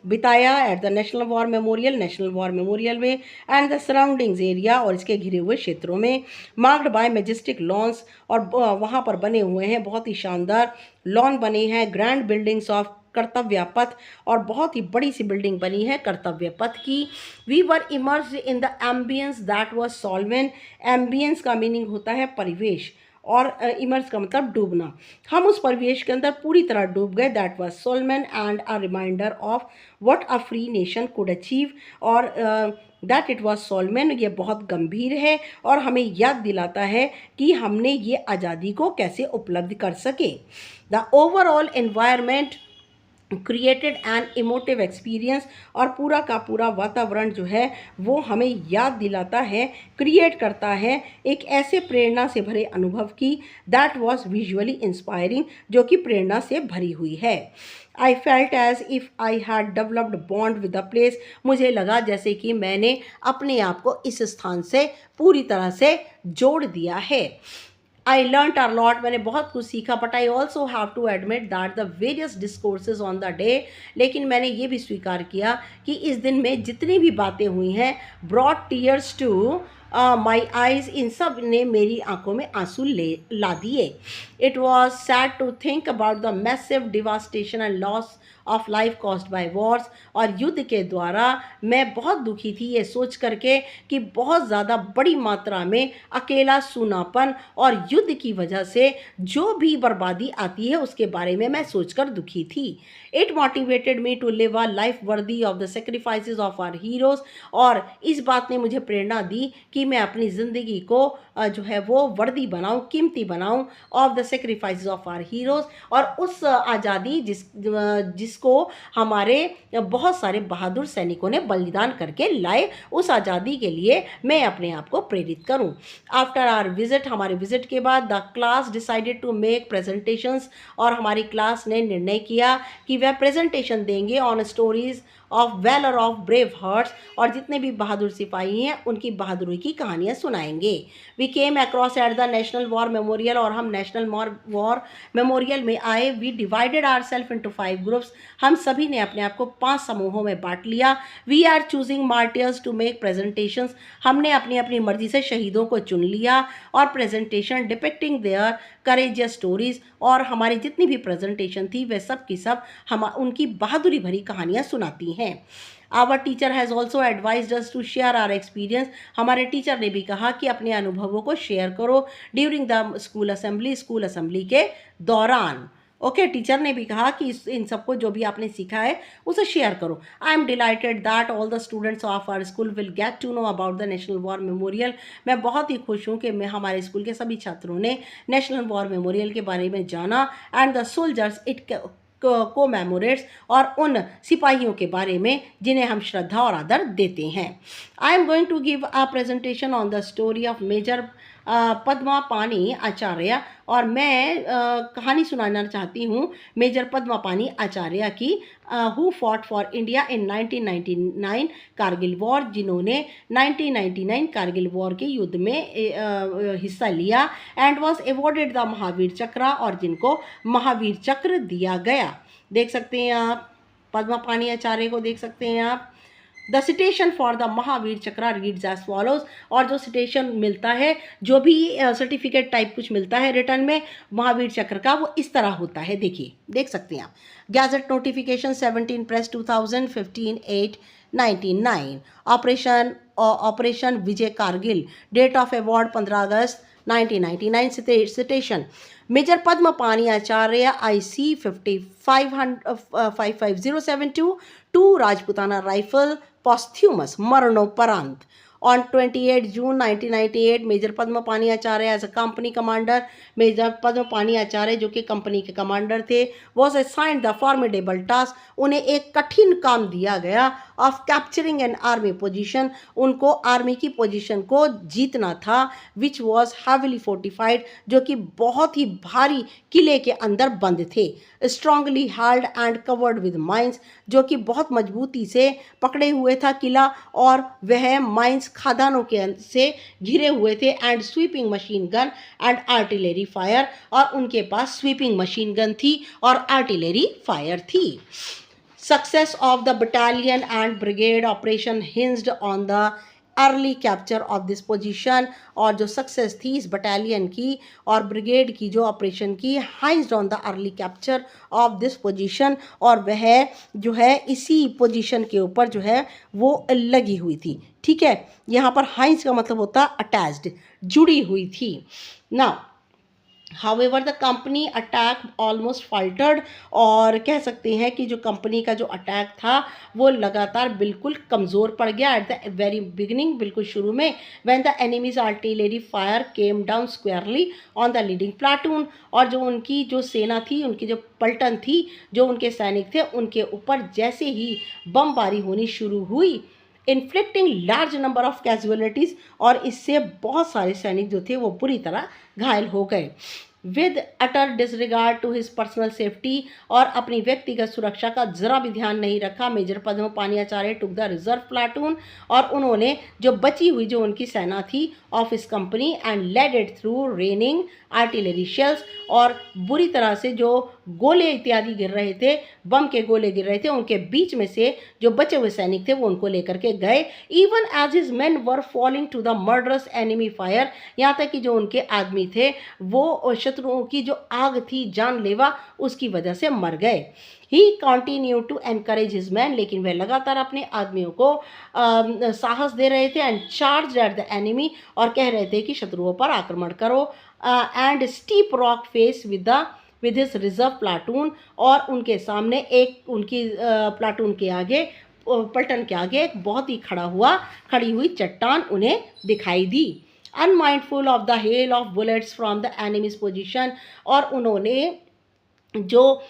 बिताया at the national war memorial में एंड द सराउंडिंग्स एरिया, और इसके घिरे हुए क्षेत्रों में, मार्क्ड बाय मेजेस्टिक लॉन्स, और वहाँ पर बने हुए हैं बहुत ही शानदार लॉन बने हैं, ग्रैंड बिल्डिंग्स ऑफ कर्तव्य पथ, और बहुत ही बड़ी सी बिल्डिंग बनी है कर्तव्य पथ की। We were immersed in the ambience that was solvent, ambience का मीनिंग होता है परिवेश, और इमर्स का मतलब डूबना, हम उस परिवेश के अंदर पूरी तरह डूब गए। That was solemn and a reminder of what a free nation could achieve, और दैट इट वाज सोलमन, ये बहुत गंभीर है और हमें याद दिलाता है कि हमने ये आज़ादी को कैसे उपलब्ध कर सके। The overall environment created an emotive experience, और पूरा का पूरा वातावरण जो है वो हमें याद दिलाता है, क्रिएट करता है एक ऐसे प्रेरणा से भरे अनुभव की, दैट वॉज विजुअली इंस्पायरिंग, जो कि प्रेरणा से भरी हुई है। I felt as if I had developed bond with the place, मुझे लगा जैसे कि मैंने अपने आप को इस स्थान से पूरी तरह से जोड़ दिया है। I learnt a lot, मैंने बहुत कुछ सीखा, but I also have to admit that the various discourses on the day, लेकिन मैंने ये भी स्वीकार किया कि इस दिन में जितनी भी बातें हुई हैं, brought tears to my eyes, इन सब ने मेरी आंखों में आंसू ला दिए। It was sad to think about the massive devastation and loss of life caused by wars, और युद्ध के द्वारा मैं बहुत दुखी थी ये सोच करके कि बहुत ज़्यादा बड़ी मात्रा में अकेला सूनापन और युद्ध की वजह से जो भी बर्बादी आती है उसके बारे में मैं सोचकर दुखी थी। It motivated me to live a life worthy of the sacrifices of our heroes, और इस बात ने मुझे प्रेरणा दी कि मैं अपनी ज़िंदगी को जो है वो वर्दी बनाऊं, कीमती बनाऊं of the sacrifices of our heroes, और उस आज़ादी जिसको हमारे बहुत सारे बहादुर सैनिकों ने बलिदान करके लाए, उस आज़ादी के लिए मैं अपने आप को प्रेरित करूं। आफ्टर आवर विजिट, हमारे विजिट के बाद the class decided to make presentations, और हमारी क्लास ने निर्णय किया कि वह प्रेजेंटेशन देंगे on stories of valour of brave hearts, और जितने भी बहादुर सिपाही हैं उनकी बहादुरी की कहानियाँ सुनाएंगे। We came across at the national war memorial, और हम नेशनल वॉर मेमोरियल में आए। We divided our self into 5 groups, हम सभी ने अपने आप को 5 समूहों में बांट लिया। We are choosing martyrs to make presentations, हमने अपनी अपनी मर्जी से शहीदों को चुन लिया और presentation depicting their courageous stories, और हमारी जितनी भी प्रेजेंटेशन थी वे सब की सब हम उनकी बहादुरी भरी कहानियाँ सुनाती हैं। Our teacher has also advised us to share our experience, हमारे टीचर ने भी कहा कि अपने अनुभवों को शेयर करो ड्यूरिंग द स्कूल असेंबली के दौरान। ओके, टीचर ने भी कहा कि इन सबको जो भी आपने सीखा है उसे शेयर करो। I am delighted that all the students of our school will get to know about the national war memorial, मैं बहुत ही खुश हूँ कि मैं हमारे स्कूल के सभी छात्रों ने नेशनल वॉर मेमोरियल के बारे में जाना, एंड द सोल्जर्स इट कोमेमोरेट्स, और उन सिपाहियों के बारे में जिन्हें हम श्रद्धा और आदर देते हैं। I am going to give a presentation on the story of major Padmapani Acharya, और मैं कहानी सुनाना चाहती हूँ मेजर पद्मा पानी आचार्य की, who fought for India in 1999 Kargil war, जिन्होंने 1999 कारगिल वॉर के युद्ध में हिस्सा लिया, and was awarded the Mahavir Chakra, और जिनको महावीर चक्र दिया गया। देख सकते हैं आप, पद्मा पानी आचार्य को देख सकते हैं आप। The citation for the Mahavir चक्र रीड्स एज फॉलोज, और जो सिटेशन मिलता है, जो भी सर्टिफिकेट टाइप कुछ मिलता है रिटर्न में महावीर चक्र का, वो इस तरह होता है। देखिए, देख सकते हैं आप। Gazette notification 17 press 2000 15/8/99, operation Vijay Kargil, date of award 15 August 1999, citation major Padma Pani Acharya IC 55072 two Rajputana rifle posthumous मरणोपरांत। On 28 June 1998, major Padma Pani Acharya as a company commander, major Padma Pani Acharya जो कि कंपनी के कमांडर थे, was assigned the formidable task, उन्हें एक कठिन काम दिया गया, of capturing an army position, उनको आर्मी की पोजीशन को जीतना था, विच वॉज हैविली फोर्टिफाइड, जो कि बहुत ही भारी किले के अंदर बंद थे, strongly held and covered with mines, जो कि बहुत मजबूती से पकड़े हुए था किला, और वह माइंस खादानों के से घिरे हुए थे, and sweeping machine gun and artillery fire, और उनके पास स्वीपिंग मशीन गन थी और आर्टिलरी फायर थी। Success of the battalion and brigade operation hinged on the early capture of this position, और जो सक्सेस थी इस बटालियन की और ब्रिगेड की जो ऑपरेशन की, hinged on the early capture of this position, और वह जो है इसी पोजीशन के ऊपर जो है वो लगी हुई थी। ठीक है, यहाँ पर हाइंस का मतलब होता है अटैच्ड, जुड़ी हुई थी ना। However the company attack almost faltered, और कह सकते हैं कि जो कंपनी का जो अटैक था वो लगातार बिल्कुल कमज़ोर पड़ गया एट द वेरी बिगिनिंग, बिल्कुल शुरू में, when the enemies artillery fire came down स्क्वायरली on the leading platoon, और जो उनकी जो सेना थी, उनकी जो पलटन थी, जो उनके सैनिक थे, उनके ऊपर जैसे ही बमबारी होनी शुरू हुई, inflicting large number of casualties, और इससे बहुत सारे सैनिक जो थे वो बुरी तरह घायल हो गए। With utter disregard to his personal safety, और अपनी व्यक्तिगत सुरक्षा का जरा भी ध्यान नहीं रखा, major Padma Pani Acharya took the reserve platoon, और उन्होंने जो बची हुई जो उनकी सेना थी of his company, and led it through raining artillery shells, और बुरी तरह से जो गोले इत्यादि गिर रहे थे, बम के गोले गिर रहे थे, उनके बीच में से जो बचे हुए सैनिक थे वो उनको लेकर के गए। Even as his men were falling to the murderous enemy fire, यहाँ तक कि जो उनके आदमी थे वो शत्रुओं की जो आग थी जानलेवा, उसकी वजह से मर गए। He continue to encourage his man, लेकिन वह लगातार अपने आदमियों को साहस दे रहे थे, and charge at the enemy, और कह रहे थे कि शत्रुओं पर आक्रमण करो, and steep rock face with his reserve platoon, और उनके सामने एक उनकी प्लाटून के आगे, पलटन के आगे एक बहुत ही खड़ी हुई चट्टान उन्हें दिखाई दी। Unmindful of the hail of bullets from the enemy's position, और उन्होंने जो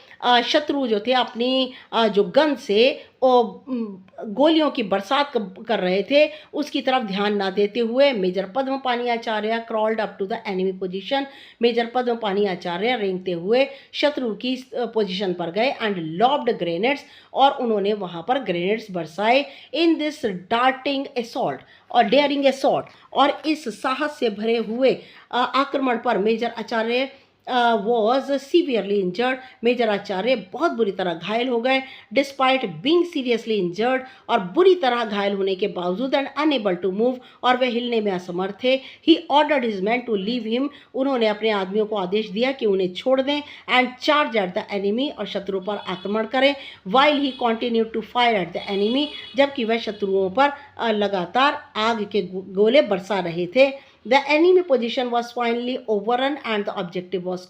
शत्रु जो थे अपनी जो गन से गोलियों की बरसात कर रहे थे, उसकी तरफ ध्यान ना देते हुए major Padmapani Acharya crawled up to the enemy position. Major Padmapani Acharya रेंगते हुए शत्रु की पोजीशन पर गए एंड लॉब्ड ग्रेनेड्स, और उन्होंने वहां पर ग्रेनेड्स बरसाए। इन दिस डार्टिंग असॉल्ट और डेयरिंग असॉल्ट, और इस साहस से भरे हुए आक्रमण पर major Acharya was severely injured. Major Acharya बहुत बुरी तरह घायल हो गए। डिस्पाइट बीइंग सीरियसली इंजर्ड, और बुरी तरह घायल होने के बावजूद एंड अनएबल टू मूव, और वे हिलने में असमर्थ थे। He ordered his man to leave him, उन्होंने अपने आदमियों को आदेश दिया कि उन्हें छोड़ दें। And charge at the enemy, और शत्रु पर आक्रमण करें। While he continue to fire at the enemy, जबकि वह शत्रुओं पर लगातार आग के गोले बरसा रहे थे। The enemy position was finally overrun and the objective was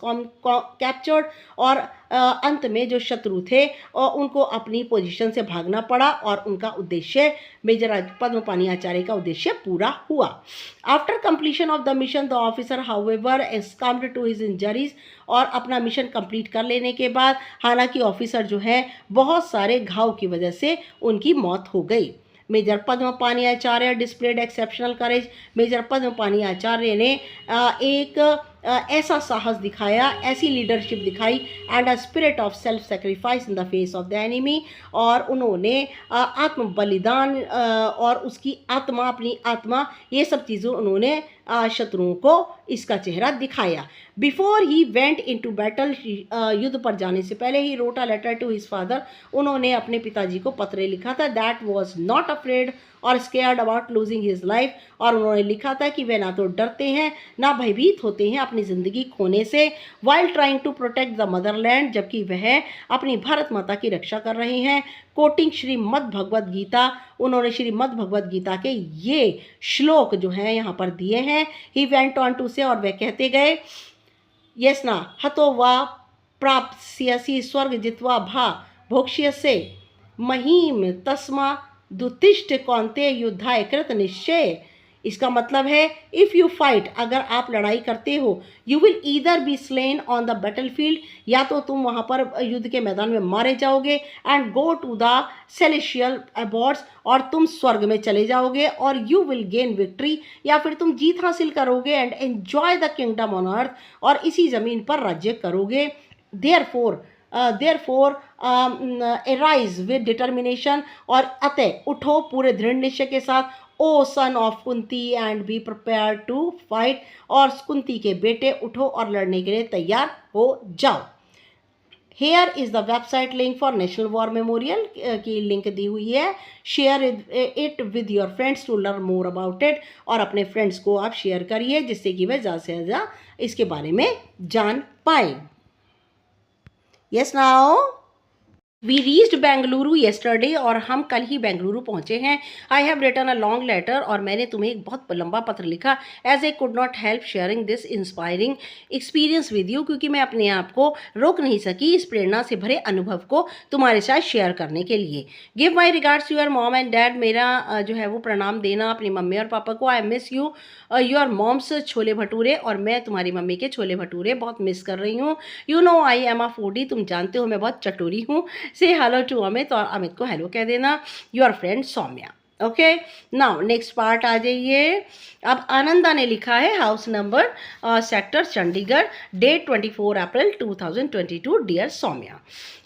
captured, और अंत में जो शत्रु थे और उनको अपनी पोजीशन से भागना पड़ा, और उनका उद्देश्य मेजर पद्मपाणि आचार्य का उद्देश्य पूरा हुआ। After completion of the mission the officer however succumbed to his injuries, और अपना मिशन कंप्लीट कर लेने के बाद हालांकि ऑफिसर जो है बहुत सारे घाव की वजह से उनकी मौत हो गई। मेजर पद्मपाणि आचार्य डिस्प्लेड एक्सेप्शनल करेज, मेजर पद्मपाणि आचार्य ने एक ऐसा साहस दिखाया, ऐसी लीडरशिप दिखाई, and a spirit of self sacrifice in the face of the enemy, और उन्होंने आत्म बलिदान और उसकी आत्मा, अपनी आत्मा, ये सब चीज़ों उन्होंने शत्रुओं को इसका चेहरा दिखाया। Before he went into battle, युद्ध पर जाने से पहले ही wrote a letter to his father, उन्होंने अपने पिताजी को पत्र लिखा था। दैट वॉज नॉट अफ्रेड और scared about losing his life, और उन्होंने लिखा था कि वे ना तो डरते हैं ना भयभीत होते हैं अपनी ज़िंदगी खोने से। While trying to protect the motherland, जबकि वह अपनी भारत माता की रक्षा कर रहे हैं। कोटिंग श्रीमद् भगवद गीता, उन्होंने श्रीमद् भगवद गीता के ये श्लोक जो हैं यहाँ पर दिए हैं। ही वेंट ऑन टू से, और वह कहते गए, यस ना हतो वा प्राप्स्यसि स्वर्ग जित्वा भा भोक्ष्यसे महीम तस्मा दुतिष्ठ कौन्तेय युद्धाय कृत निश्चय। इसका मतलब है इफ़ यू फाइट, अगर आप लड़ाई करते हो, you will either be slain on the battlefield, या तो तुम वहाँ पर युद्ध के मैदान में मारे जाओगे, and go to the celestial abodes, और तुम स्वर्ग में चले जाओगे, और यू विल गेन विक्ट्री, या फिर तुम जीत हासिल करोगे, and enjoy the kingdom on earth, और इसी ज़मीन पर राज्य करोगे। therefore arise with determination, और अतः उठो पूरे दृढ़ निश्चय के साथ। O son of Kunti and be prepare to fight, और कुंती के बेटे उठो और लड़ने के लिए तैयार हो जाओ। Here is the website link for national war memorial की लिंक दी हुई है। Share it with your friends to learn more about it, और अपने फ्रेंड्स को आप शेयर करिए जिससे कि वह ज़्यादा से ज़्यादा इसके बारे में जान पाएँ। Yes, now we reached Bengaluru yesterday, और हम कल ही बेंगलुरु पहुँचे हैं। I have written a long letter, और मैंने तुम्हें एक बहुत लंबा पत्र लिखा। As I could not help sharing this inspiring experience with you, क्योंकि मैं अपने आप को रोक नहीं सकी इस प्रेरणा से भरे अनुभव को तुम्हारे साथ शेयर करने के लिए। Give my regards to your mom and dad, मेरा जो है वो प्रणाम देना अपनी मम्मी और पापा को। I miss you your mom's chole bhature, और मैं तुम्हारी मम्मी के छोले भटूरे बहुत मिस कर रही हूँ। You know I am a foodie, तुम जानते हो मैं बहुत चटोरी हूँ। से हेलो टू अमित, और अमित को हेलो कह देना। Your friend Saumya. Okay, now next part आ जाइए। अब आनंदा ने लिखा है house number sector Chandigarh, date 24 April 2022। Dear Saumya,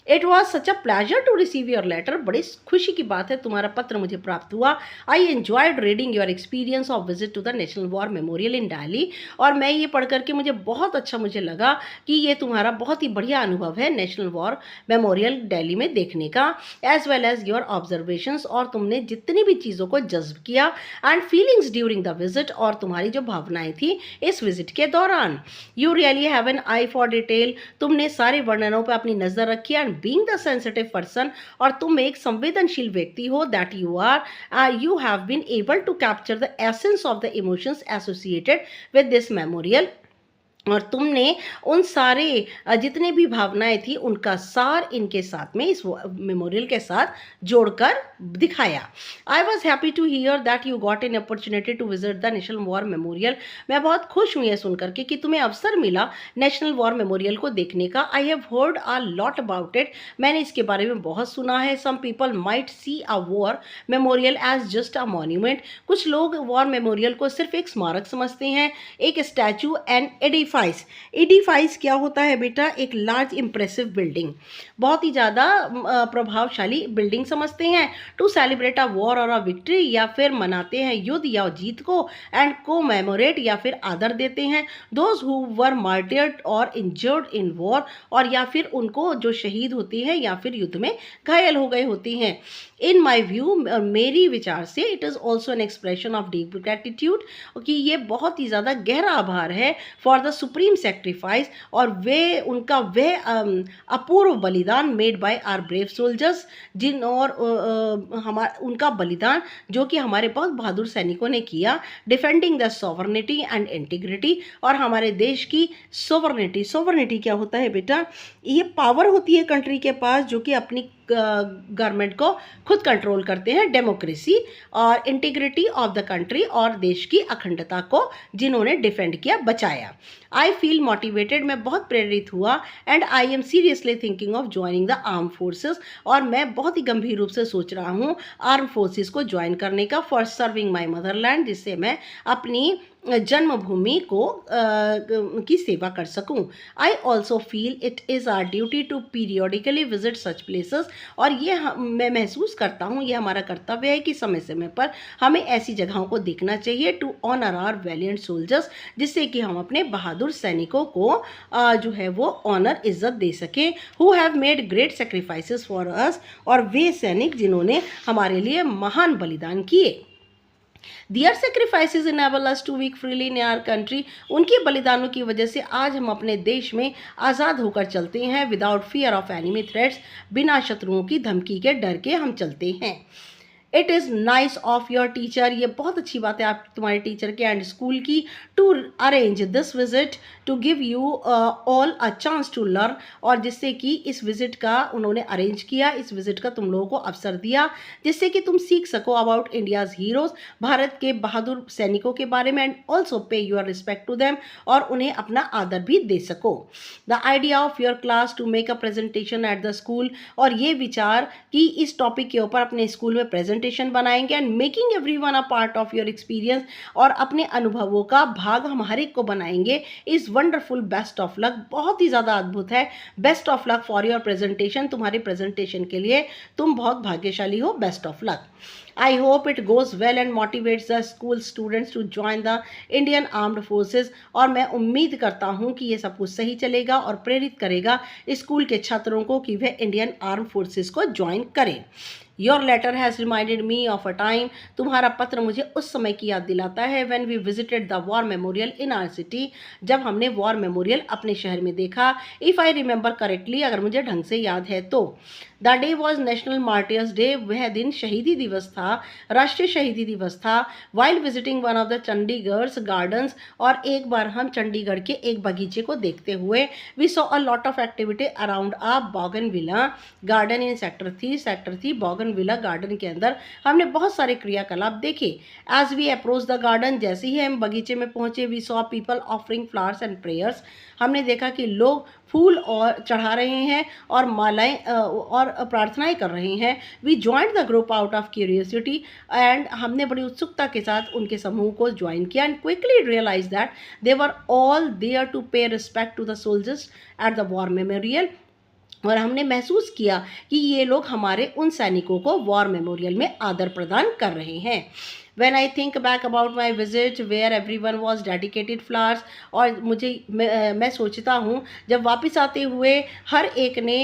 it was such a pleasure to receive your letter. बड़ी खुशी की बात है तुम्हारा पत्र मुझे प्राप्त हुआ। I enjoyed reading your experience of visit to the national war memorial in Delhi, और मैं ये पढ़ करके मुझे बहुत अच्छा मुझे लगा कि ये तुम्हारा बहुत ही बढ़िया अनुभव है नेशनल वॉर मेमोरियल दिल्ली में देखने का, as well as your observations, और तुमने जितनी भी चीज़ों को जज्ब किया, and feelings during the visit, और तुम्हारी जो भावनाएं थी इस विजिट के दौरान। You really have an eye for detail, तुमने सारे वर्णनों पर अपनी नज़र रखी, and being the sensitive person, और तुम एक संवेदनशील व्यक्ति हो, that you are, you have been able to capture the essence of the emotions associated with this memorial, और तुमने उन सारे जितने भी भावनाएं थी उनका सार इनके साथ में इस मेमोरियल के साथ जोड़कर दिखाया। I was happy to hear that you got an opportunity to visit the national war memorial. मैं बहुत खुश हुई है सुनकर के कि तुम्हें अवसर मिला नेशनल वॉर मेमोरियल को देखने का। I have heard a lot about it. मैंने इसके बारे में बहुत सुना है। Some people might see a war memorial as just a monument. कुछ लोग वॉर मेमोरियल को सिर्फ एक स्मारक समझते हैं, एक स्टैचू एंड एडिफाइस। एडिफाइस क्या होता है बेटा? एक लार्ज इंप्रेसिव बिल्डिंग, बहुत ही ज़्यादा प्रभावशाली बिल्डिंग समझते हैं। टू सेलिब्रेट अ वॉर और अ विक्ट्री, या फिर मनाते हैं युद्ध या जीत को। एंड कोमेमोरेट, या फिर आदर देते हैं दोज हु वर मार्टियर्ड और इंजर्ड इन वॉर, और या फिर उनको जो शहीद होती हैं या फिर युद्ध में घायल हो गए होती हैं। इन माई व्यू, मेरी विचार से, it is also an expression of deep gratitude, कि ये बहुत ही ज़्यादा गहरा आभार है फॉर द सुप्रीम सेक्रीफाइस, और वे उनका वह अपूर्व बलिदान made by our brave soldiers, जिन और हमारा उनका बलिदान जो कि हमारे बहुत बहादुर सैनिकों ने किया, defending the sovereignty and integrity, और हमारे देश की सोवर्निटी। सोवर्निटी क्या होता है बेटा? ये पावर होती है कंट्री के पास जो कि अपनी गवर्नमेंट को खुद कंट्रोल करते हैं। डेमोक्रेसी और इंटीग्रिटी ऑफ द कंट्री, और देश की अखंडता को जिन्होंने डिफेंड किया, बचाया। आई फील मोटिवेटेड, मैं बहुत प्रेरित हुआ। And I am seriously thinking of joining the arm forces, और मैं बहुत ही गंभीर रूप से सोच रहा हूँ आर्म फोर्सेस को ज्वाइन करने का, फॉर सर्विंग माई मदरलैंड, जिससे मैं अपनी जन्मभूमि को की सेवा कर सकूं। I also feel it is our duty to periodically visit such places, और ये मैं महसूस करता हूँ, ये हमारा कर्तव्य है कि समय समय पर हमें ऐसी जगहों को देखना चाहिए, to honour our valiant soldiers, जिससे कि हम अपने बहादुर सैनिकों को जो है वो ऑनर, इज्जत दे सकें, who have made great sacrifices for us, और वे सैनिक जिन्होंने हमारे लिए महान बलिदान किए। Their sacrifices enable us to work freely in our country. उनके बलिदानों की वजह से आज हम अपने देश में आज़ाद होकर चलते हैं, without fear of enemy threats, बिना शत्रुओं की धमकी के डर के हम चलते हैं। It is nice of your teacher, ये बहुत अच्छी बात है आप तुम्हारे टीचर के एंड स्कूल की, to arrange this visit to give you all a chance to learn, और जिससे कि इस विजिट का उन्होंने अरेंज किया, इस विजिट का तुम लोगों को अवसर दिया, जिससे कि तुम सीख सको अबाउट इंडियाज़ हीरोज़, भारत के बहादुर सैनिकों के बारे में, and also pay your respect to them, और उन्हें अपना आदर भी दे सको। The idea of your class to make a presentation at the school, और ये विचार कि इस टॉपिक के ऊपर अपने स्कूल में प्रेजेंटेशन बनाएंगे, and making everyone a part of your experience, और अपने अनुभवों का भाग हम हर एक को बनाएंगे, is wonderful. Best of luck, बहुत ही ज़्यादा अद्भुत है। Best of luck for your presentation, तुम्हारे प्रेजेंटेशन के लिए तुम बहुत भाग्यशाली हो। Best of luck. I hope it goes well and motivates the school students to join the Indian Armed Forces, और मैं उम्मीद करता हूँ कि ये सब कुछ सही चलेगा और प्रेरित करेगा स्कूल के छात्रों को कि वे इंडियन आर्म फोर्सेस को ज्वाइन करें। Your letter has reminded me of a time, तुम्हारा पत्र मुझे उस समय की याद दिलाता है, when we visited the war memorial in our city, जब हमने वॉर मेमोरियल अपने शहर में देखा। इफ़ आई रिमेंबर करेक्टली, अगर मुझे ढंग से याद है तो। The day was national martyrs day, वह दिन शहीदी दिवस था, राष्ट्रीय शहीदी दिवस था। While visiting one of the Chandigarh gardens, और एक बार हम चंडीगढ़ के एक बगीचे को देखते हुए, we saw a lot of activity around a bougainvillea garden in sector 3 bougainvillea garden के अंदर हमने बहुत सारे क्रियाकलाप देखे। As we approach the garden, जैसे ही हम बगीचे में पहुंचे, we saw people offering flowers and prayers, हमने देखा कि लोग फूल और चढ़ा रहे हैं और मालाएं और प्रार्थनाएं कर रहे हैं। We joined the group out of curiosity, and हमने बड़ी उत्सुकता के साथ उनके समूह को ज्वाइन किया, and quickly realise that they were all there to pay respect to the soldiers at the war memorial, और हमने महसूस किया कि ये लोग हमारे उन सैनिकों को वॉर मेमोरियल में आदर प्रदान कर रहे हैं। When I think back about my visit where everyone was dedicated flowers, और मैं सोचता हूँ जब वापस आते हुए हर एक ने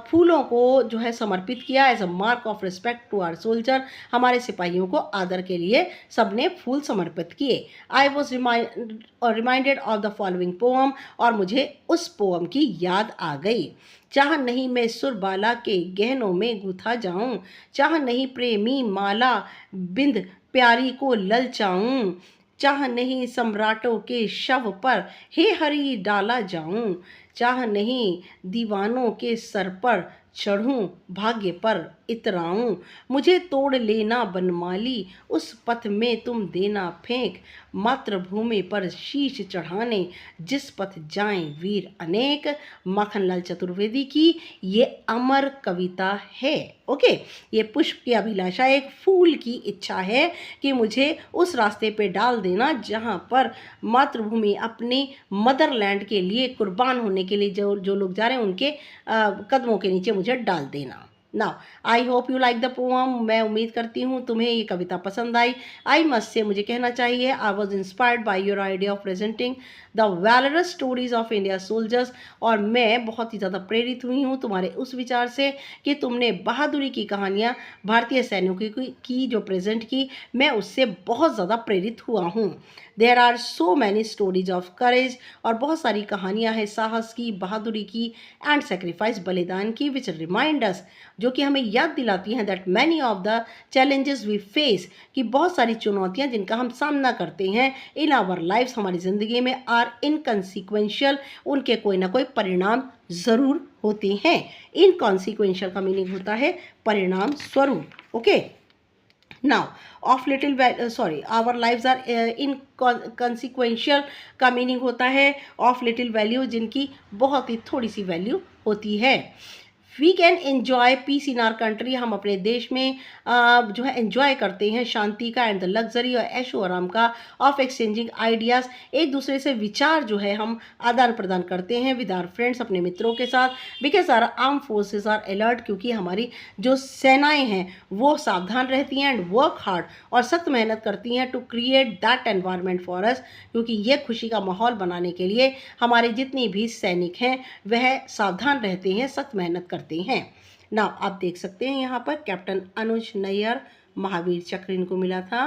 फूलों को जो है समर्पित किया, as a mark of respect to our soldier, हमारे सिपाहियों को आदर के लिए सबने फूल समर्पित किए। I was reminded of the following poem, और मुझे उस पोम की याद आ गई। चाह नहीं मैं सुरबाला के गहनों में गुथा जाऊं, चाह नहीं प्रेमी माला बिंद प्यारी को ललचाऊं, चाह नहीं सम्राटों के शव पर हे हरि डाला जाऊं, चाह नहीं दीवानों के सर पर चढ़ूं, भाग्य पर इतराऊं, मुझे तोड़ लेना बनमाली, उस पथ में तुम देना फेंक, मातृभूमि पर शीश चढ़ाने जिस पथ जाएं वीर अनेक। माखनलाल चतुर्वेदी की ये अमर कविता है। ओके, ये पुष्प की अभिलाषा, एक फूल की इच्छा है कि मुझे उस रास्ते पे डाल देना जहाँ पर मातृभूमि अपनी मदरलैंड के लिए कुर्बान होने के लिए जो जो लोग जा रहे हैं उनके कदमों के नीचे मुझे डाल देना। Now I hope you like the poem. मैं उम्मीद करती हूँ तुम्हें ये कविता पसंद आई। आई मस्ट से मुझे कहना चाहिए I was inspired by your idea of presenting the वैलरस stories of India soldiers. और मैं बहुत ही ज़्यादा प्रेरित हुई हूँ तुम्हारे उस विचार से कि तुमने बहादुरी की कहानियाँ भारतीय सैनिकों की जो प्रेजेंट की, मैं उससे बहुत ज़्यादा प्रेरित हुआ हूँ। There are so many stories of courage, और बहुत सारी कहानियाँ हैं साहस की, बहादुरी की एंड सेक्रीफाइस, बलिदान की, विच रिमाइंड अस, जो कि हमें याद दिलाती हैं that many of the challenges we face, कि बहुत सारी चुनौतियाँ जिनका हम सामना करते हैं इन आवर लाइफ्स, हमारी ज़िंदगी में, आर इनकॉन्सिक्वेंशियल, उनके कोई ना कोई परिणाम ज़रूर होते हैं। इनकॉन्सिक्वेंशियल का मीनिंग होता है परिणाम स्वरूप। Okay, now of little sorry our lives are inconsequential का मीनिंग होता है of little value, जिनकी बहुत ही थोड़ी सी वैल्यू होती है। We can enjoy peace in our country, हम अपने देश में जो है एन्जॉय करते हैं शांति का एंड द लग्जरी और ऐशो आराम का ऑफ एक्सचेंजिंग आइडियाज़, एक दूसरे से विचार जो है हम आदान प्रदान करते हैं विद आर फ्रेंड्स, अपने मित्रों के साथ। Because our arm forces are alert, क्योंकि हमारी जो सेनाएं हैं वो सावधान रहती हैं एंड वर्क हार्ड, और सख्त मेहनत करती हैं to create that environment for us, क्योंकि ये खुशी का माहौल बनाने के लिए हमारे जितनी भी सैनिक हैं वह सावधान रहते हैं, सख्त मेहनत करते हैं। ना आप देख सकते हैं यहाँ पर कैप्टन अनुज नैयर महावीर चक्र इनको मिला था।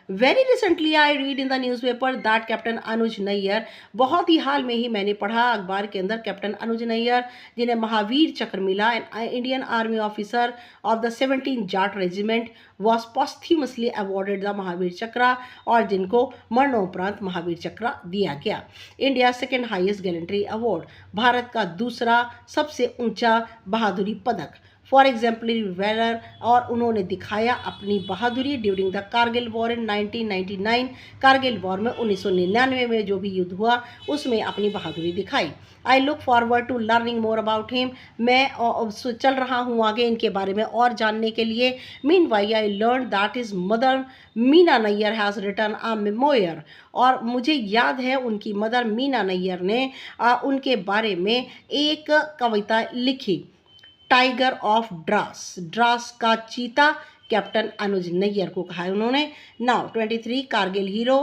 Very recently I read in the newspaper that captain Anuj Nayyar, बहुत ही हाल में ही मैंने पढ़ा अखबार के अंदर कैप्टन अनुज नैयर जिन्हें महावीर चक्र मिला, Indian army officer of the 17 Jat regiment was posthumously awarded the Mahavir Chakra, और जिनको मरणोपरांत महावीर चक्र दिया गया। India second highest gallantry award, भारत का दूसरा सबसे ऊंचा बहादुरी पदक फॉर एग्जाम्पलरी वैलर, और उन्होंने दिखाया अपनी बहादुरी during the Kargil war in 1999, Kargil war में 1999 में जो भी युद्ध हुआ उसमें अपनी बहादुरी दिखाई। I look forward to learning more about him, मैं चल रहा हूँ आगे इनके बारे में और जानने के लिए। Meanwhile I learn that is mother Meena Nayyar has written a memoir, और मुझे याद है उनकी मदर मीना नैयर ने उनके बारे में एक कविता लिखी, टाइगर ऑफ ड्रास, ड्रास का चीता, कैप्टन अनुज नैयर को कहा है उन्होंने। Now 23 Kargil hero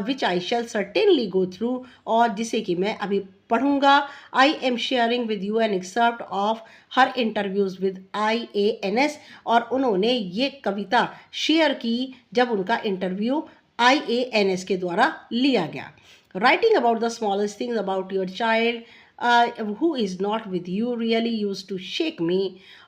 which I shall certainly go through, और जिसे कि मैं अभी पढ़ूंगा। I am sharing with you an excerpt of her interviews with IANS, और उन्होंने ये कविता शेयर की जब उनका इंटरव्यू IANS के द्वारा लिया गया। Writing about the smallest things about your child who is not with you really used to shake me,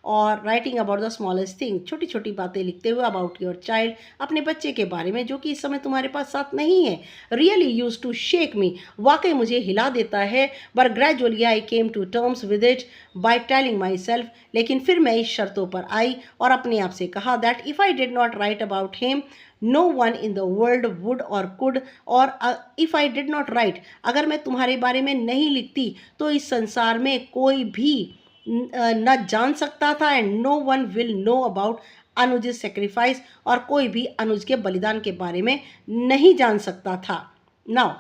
और writing about the smallest thing, छोटी छोटी बातें लिखते हुए अबाउट योर चाइल्ड, अपने बच्चे के बारे में जो कि इस समय तुम्हारे पास साथ नहीं है। Really use to shake me, वाकई मुझे हिला देता है। But gradually I came to terms with it by telling myself, लेकिन फिर मैं इस शर्तों पर आई और अपने आप से कहा that if I did not write about him no one in the world would और कुड, और if I did not write, अगर मैं तुम्हारे बारे में नहीं लिखती तो इस संसार में कोई भी न जान सकता था, and no one will know about Anuj sacrifice, और कोई भी अनुज के बलिदान के बारे में नहीं जान सकता था। Now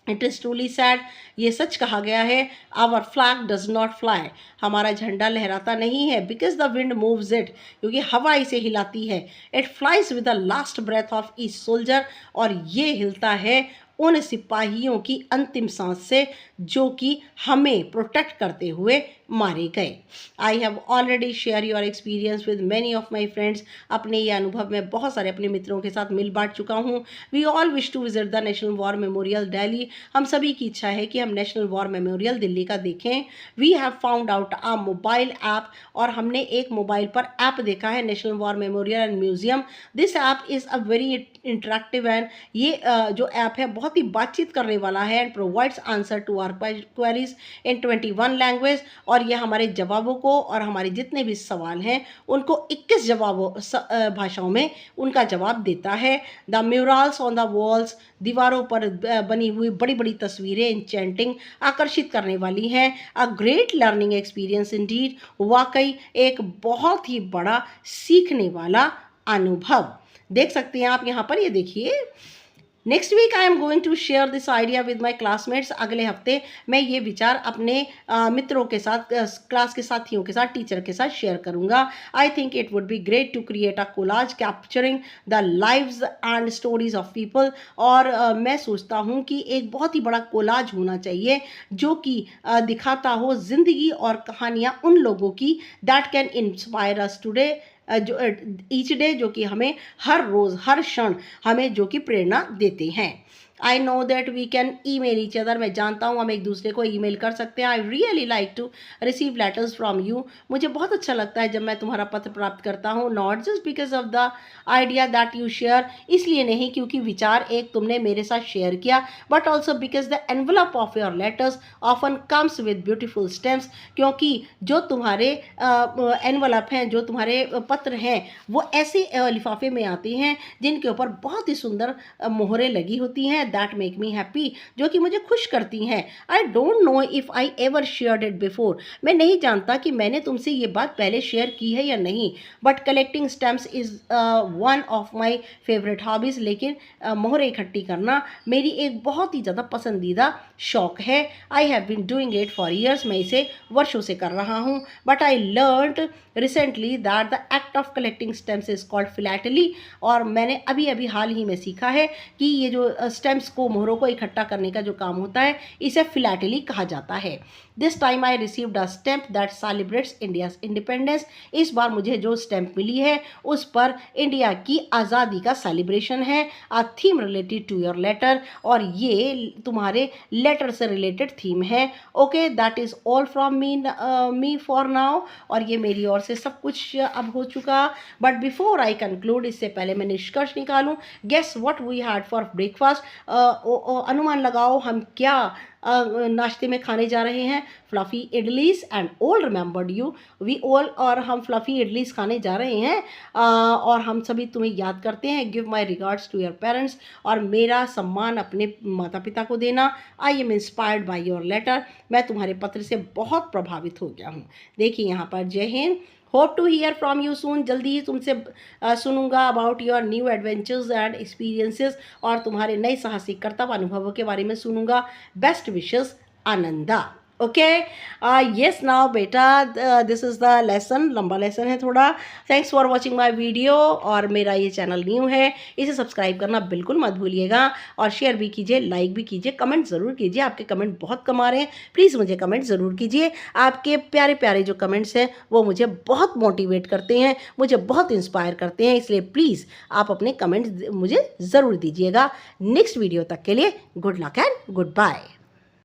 it is truly sad, ये सच कहा गया है। Our flag does not fly, हमारा झंडा लहराता नहीं है। Because the wind moves it, क्योंकि हवा इसे हिलाती है। It flies with the last breath of each soldier, और ये हिलता है उन सिपाहियों की अंतिम सांस से जो कि हमें प्रोटेक्ट करते हुए मारे गए। I have already share your experience with many of my friends, अपने ये अनुभव मैं बहुत सारे अपने मित्रों के साथ मिल बांट चुका हूँ। We all wish to visit the national war memorial Delhi, हम सभी की इच्छा है कि हम नेशनल वॉर मेमोरियल दिल्ली का देखें। We have found out a mobile app, और हमने एक मोबाइल पर ऐप देखा है national war memorial and museum. This app is a very interactive and ये जो ऐप है बहुत ही बातचीत करने वाला है and provides answer to our mark queries in 21 language, और ये हमारे जवाबों को और हमारे जितने भी सवाल हैं उनको 21 भाषाओं में उनका जवाब देता है। The murals on the walls, दीवारों पर बनी हुई बड़ी बड़ी तस्वीरें इंचेंटिंग, आकर्षित करने वाली हैं। A great learning experience Indeed, वाकई एक बहुत ही बड़ा सीखने वाला अनुभव। देख सकते हैं आप यहाँ पर, ये देखिए। Next week I am going to share this idea with my classmates, अगले हफ्ते मैं ये विचार अपने मित्रों के साथ, क्लास के साथियों के साथ, टीचर के साथ शेयर करूँगा। I think it would be great to create a collage capturing the lives and stories of people, और मैं सोचता हूँ कि एक बहुत ही बड़ा कोलाज होना चाहिए जो कि दिखाता हो जिंदगी और कहानियाँ उन लोगों की that can inspire us today, जो ईच डे, जो कि हमें हर रोज़ हर क्षण हमें जो कि प्रेरणा देते हैं। I know that we can email each other, मैं जानता हूँ हम एक दूसरे को ईमेल कर सकते हैं। I really like to receive letters from you, मुझे बहुत अच्छा लगता है जब मैं तुम्हारा पत्र प्राप्त करता हूँ। Not just because of the idea that you share, इसलिए नहीं क्योंकि विचार एक तुमने मेरे साथ शेयर किया, but also because the envelope of your letters often comes with beautiful stems, क्योंकि जो तुम्हारे एनवलप हैं, जो तुम्हारे पत्र हैं, वो ऐसे लिफाफे में आते हैं जिनके ऊपर बहुत ही सुंदर मोहरें लगी होती हैं, दैट मेक मी हैप्पी, जो कि मुझे खुश करती हैं। I don't know if I ever shared it before, मैं नहीं जानता कि मैंने तुमसे ये बात पहले शेयर की है या नहीं, but collecting stamps is one of my favourite hobbies, लेकिन मोहरें इकट्ठी करना मेरी एक बहुत ही ज़्यादा पसंदीदा शौक़ है। I have been doing it for years, मैं इसे वर्षों से कर रहा हूँ, but I learned recently that the act of collecting stamps is called philately, और मैंने अभी अभी हाल ही में सीखा है कि ये जो स्टैम्प्स को, मोहरों को इकट्ठा करने का जो काम होता है, इसे फिलैटली कहा जाता है। This time I received a stamp that celebrates India's independence, इस बार मुझे जो स्टैम्प मिली है उस पर इंडिया की आज़ादी का सेलिब्रेशन है। A theme related to your letter, और ये तुम्हारे लेटर से रिलेटेड थीम है। Okay, that is all from me for now, और ये मेरी ओर से सब कुछ अब हो चुका। बट बिफोर आई कंक्लूड, इससे पहले मैं निष्कर्ष निकालूं, guess what we had for breakfast, अनुमान लगाओ हम क्या नाश्ते में खाने जा रहे हैं। Fluffy idlis and all remembered you, we all, और हम फ्लफ़ी इडलीज खाने जा रहे हैं, और हम सभी तुम्हें याद करते हैं। Give my regards to your parents, और मेरा सम्मान अपने माता पिता को देना। I am inspired by your letter, मैं तुम्हारे पत्र से बहुत प्रभावित हो गया हूँ। देखिए यहाँ पर, जय हिंद। Hope to hear from you soon, जल्दी ही तुमसे सुनूंगा about your new adventures and experiences, और तुम्हारे नए साहसिक कर्तव्य अनुभवों के बारे में सुनूंगा। Best wishes, Ananda. Okay, yes now बेटा, दिस इज़ द लेसन, लंबा लेसन है थोड़ा। Thanks for watching my video, और मेरा ये चैनल न्यू है, इसे सब्सक्राइब करना बिल्कुल मत भूलिएगा, और शेयर भी कीजिए, लाइक भी कीजिए, कमेंट ज़रूर कीजिए। आपके कमेंट बहुत कम आ रहे हैं, प्लीज़ मुझे कमेंट ज़रूर कीजिए। आपके प्यारे प्यारे जो कमेंट्स हैं वो मुझे बहुत मोटिवेट करते हैं, मुझे बहुत इंस्पायर करते हैं, इसलिए प्लीज़ आप अपने कमेंट्स मुझे ज़रूर दीजिएगा। नेक्स्ट वीडियो तक के लिए good luck and good bye.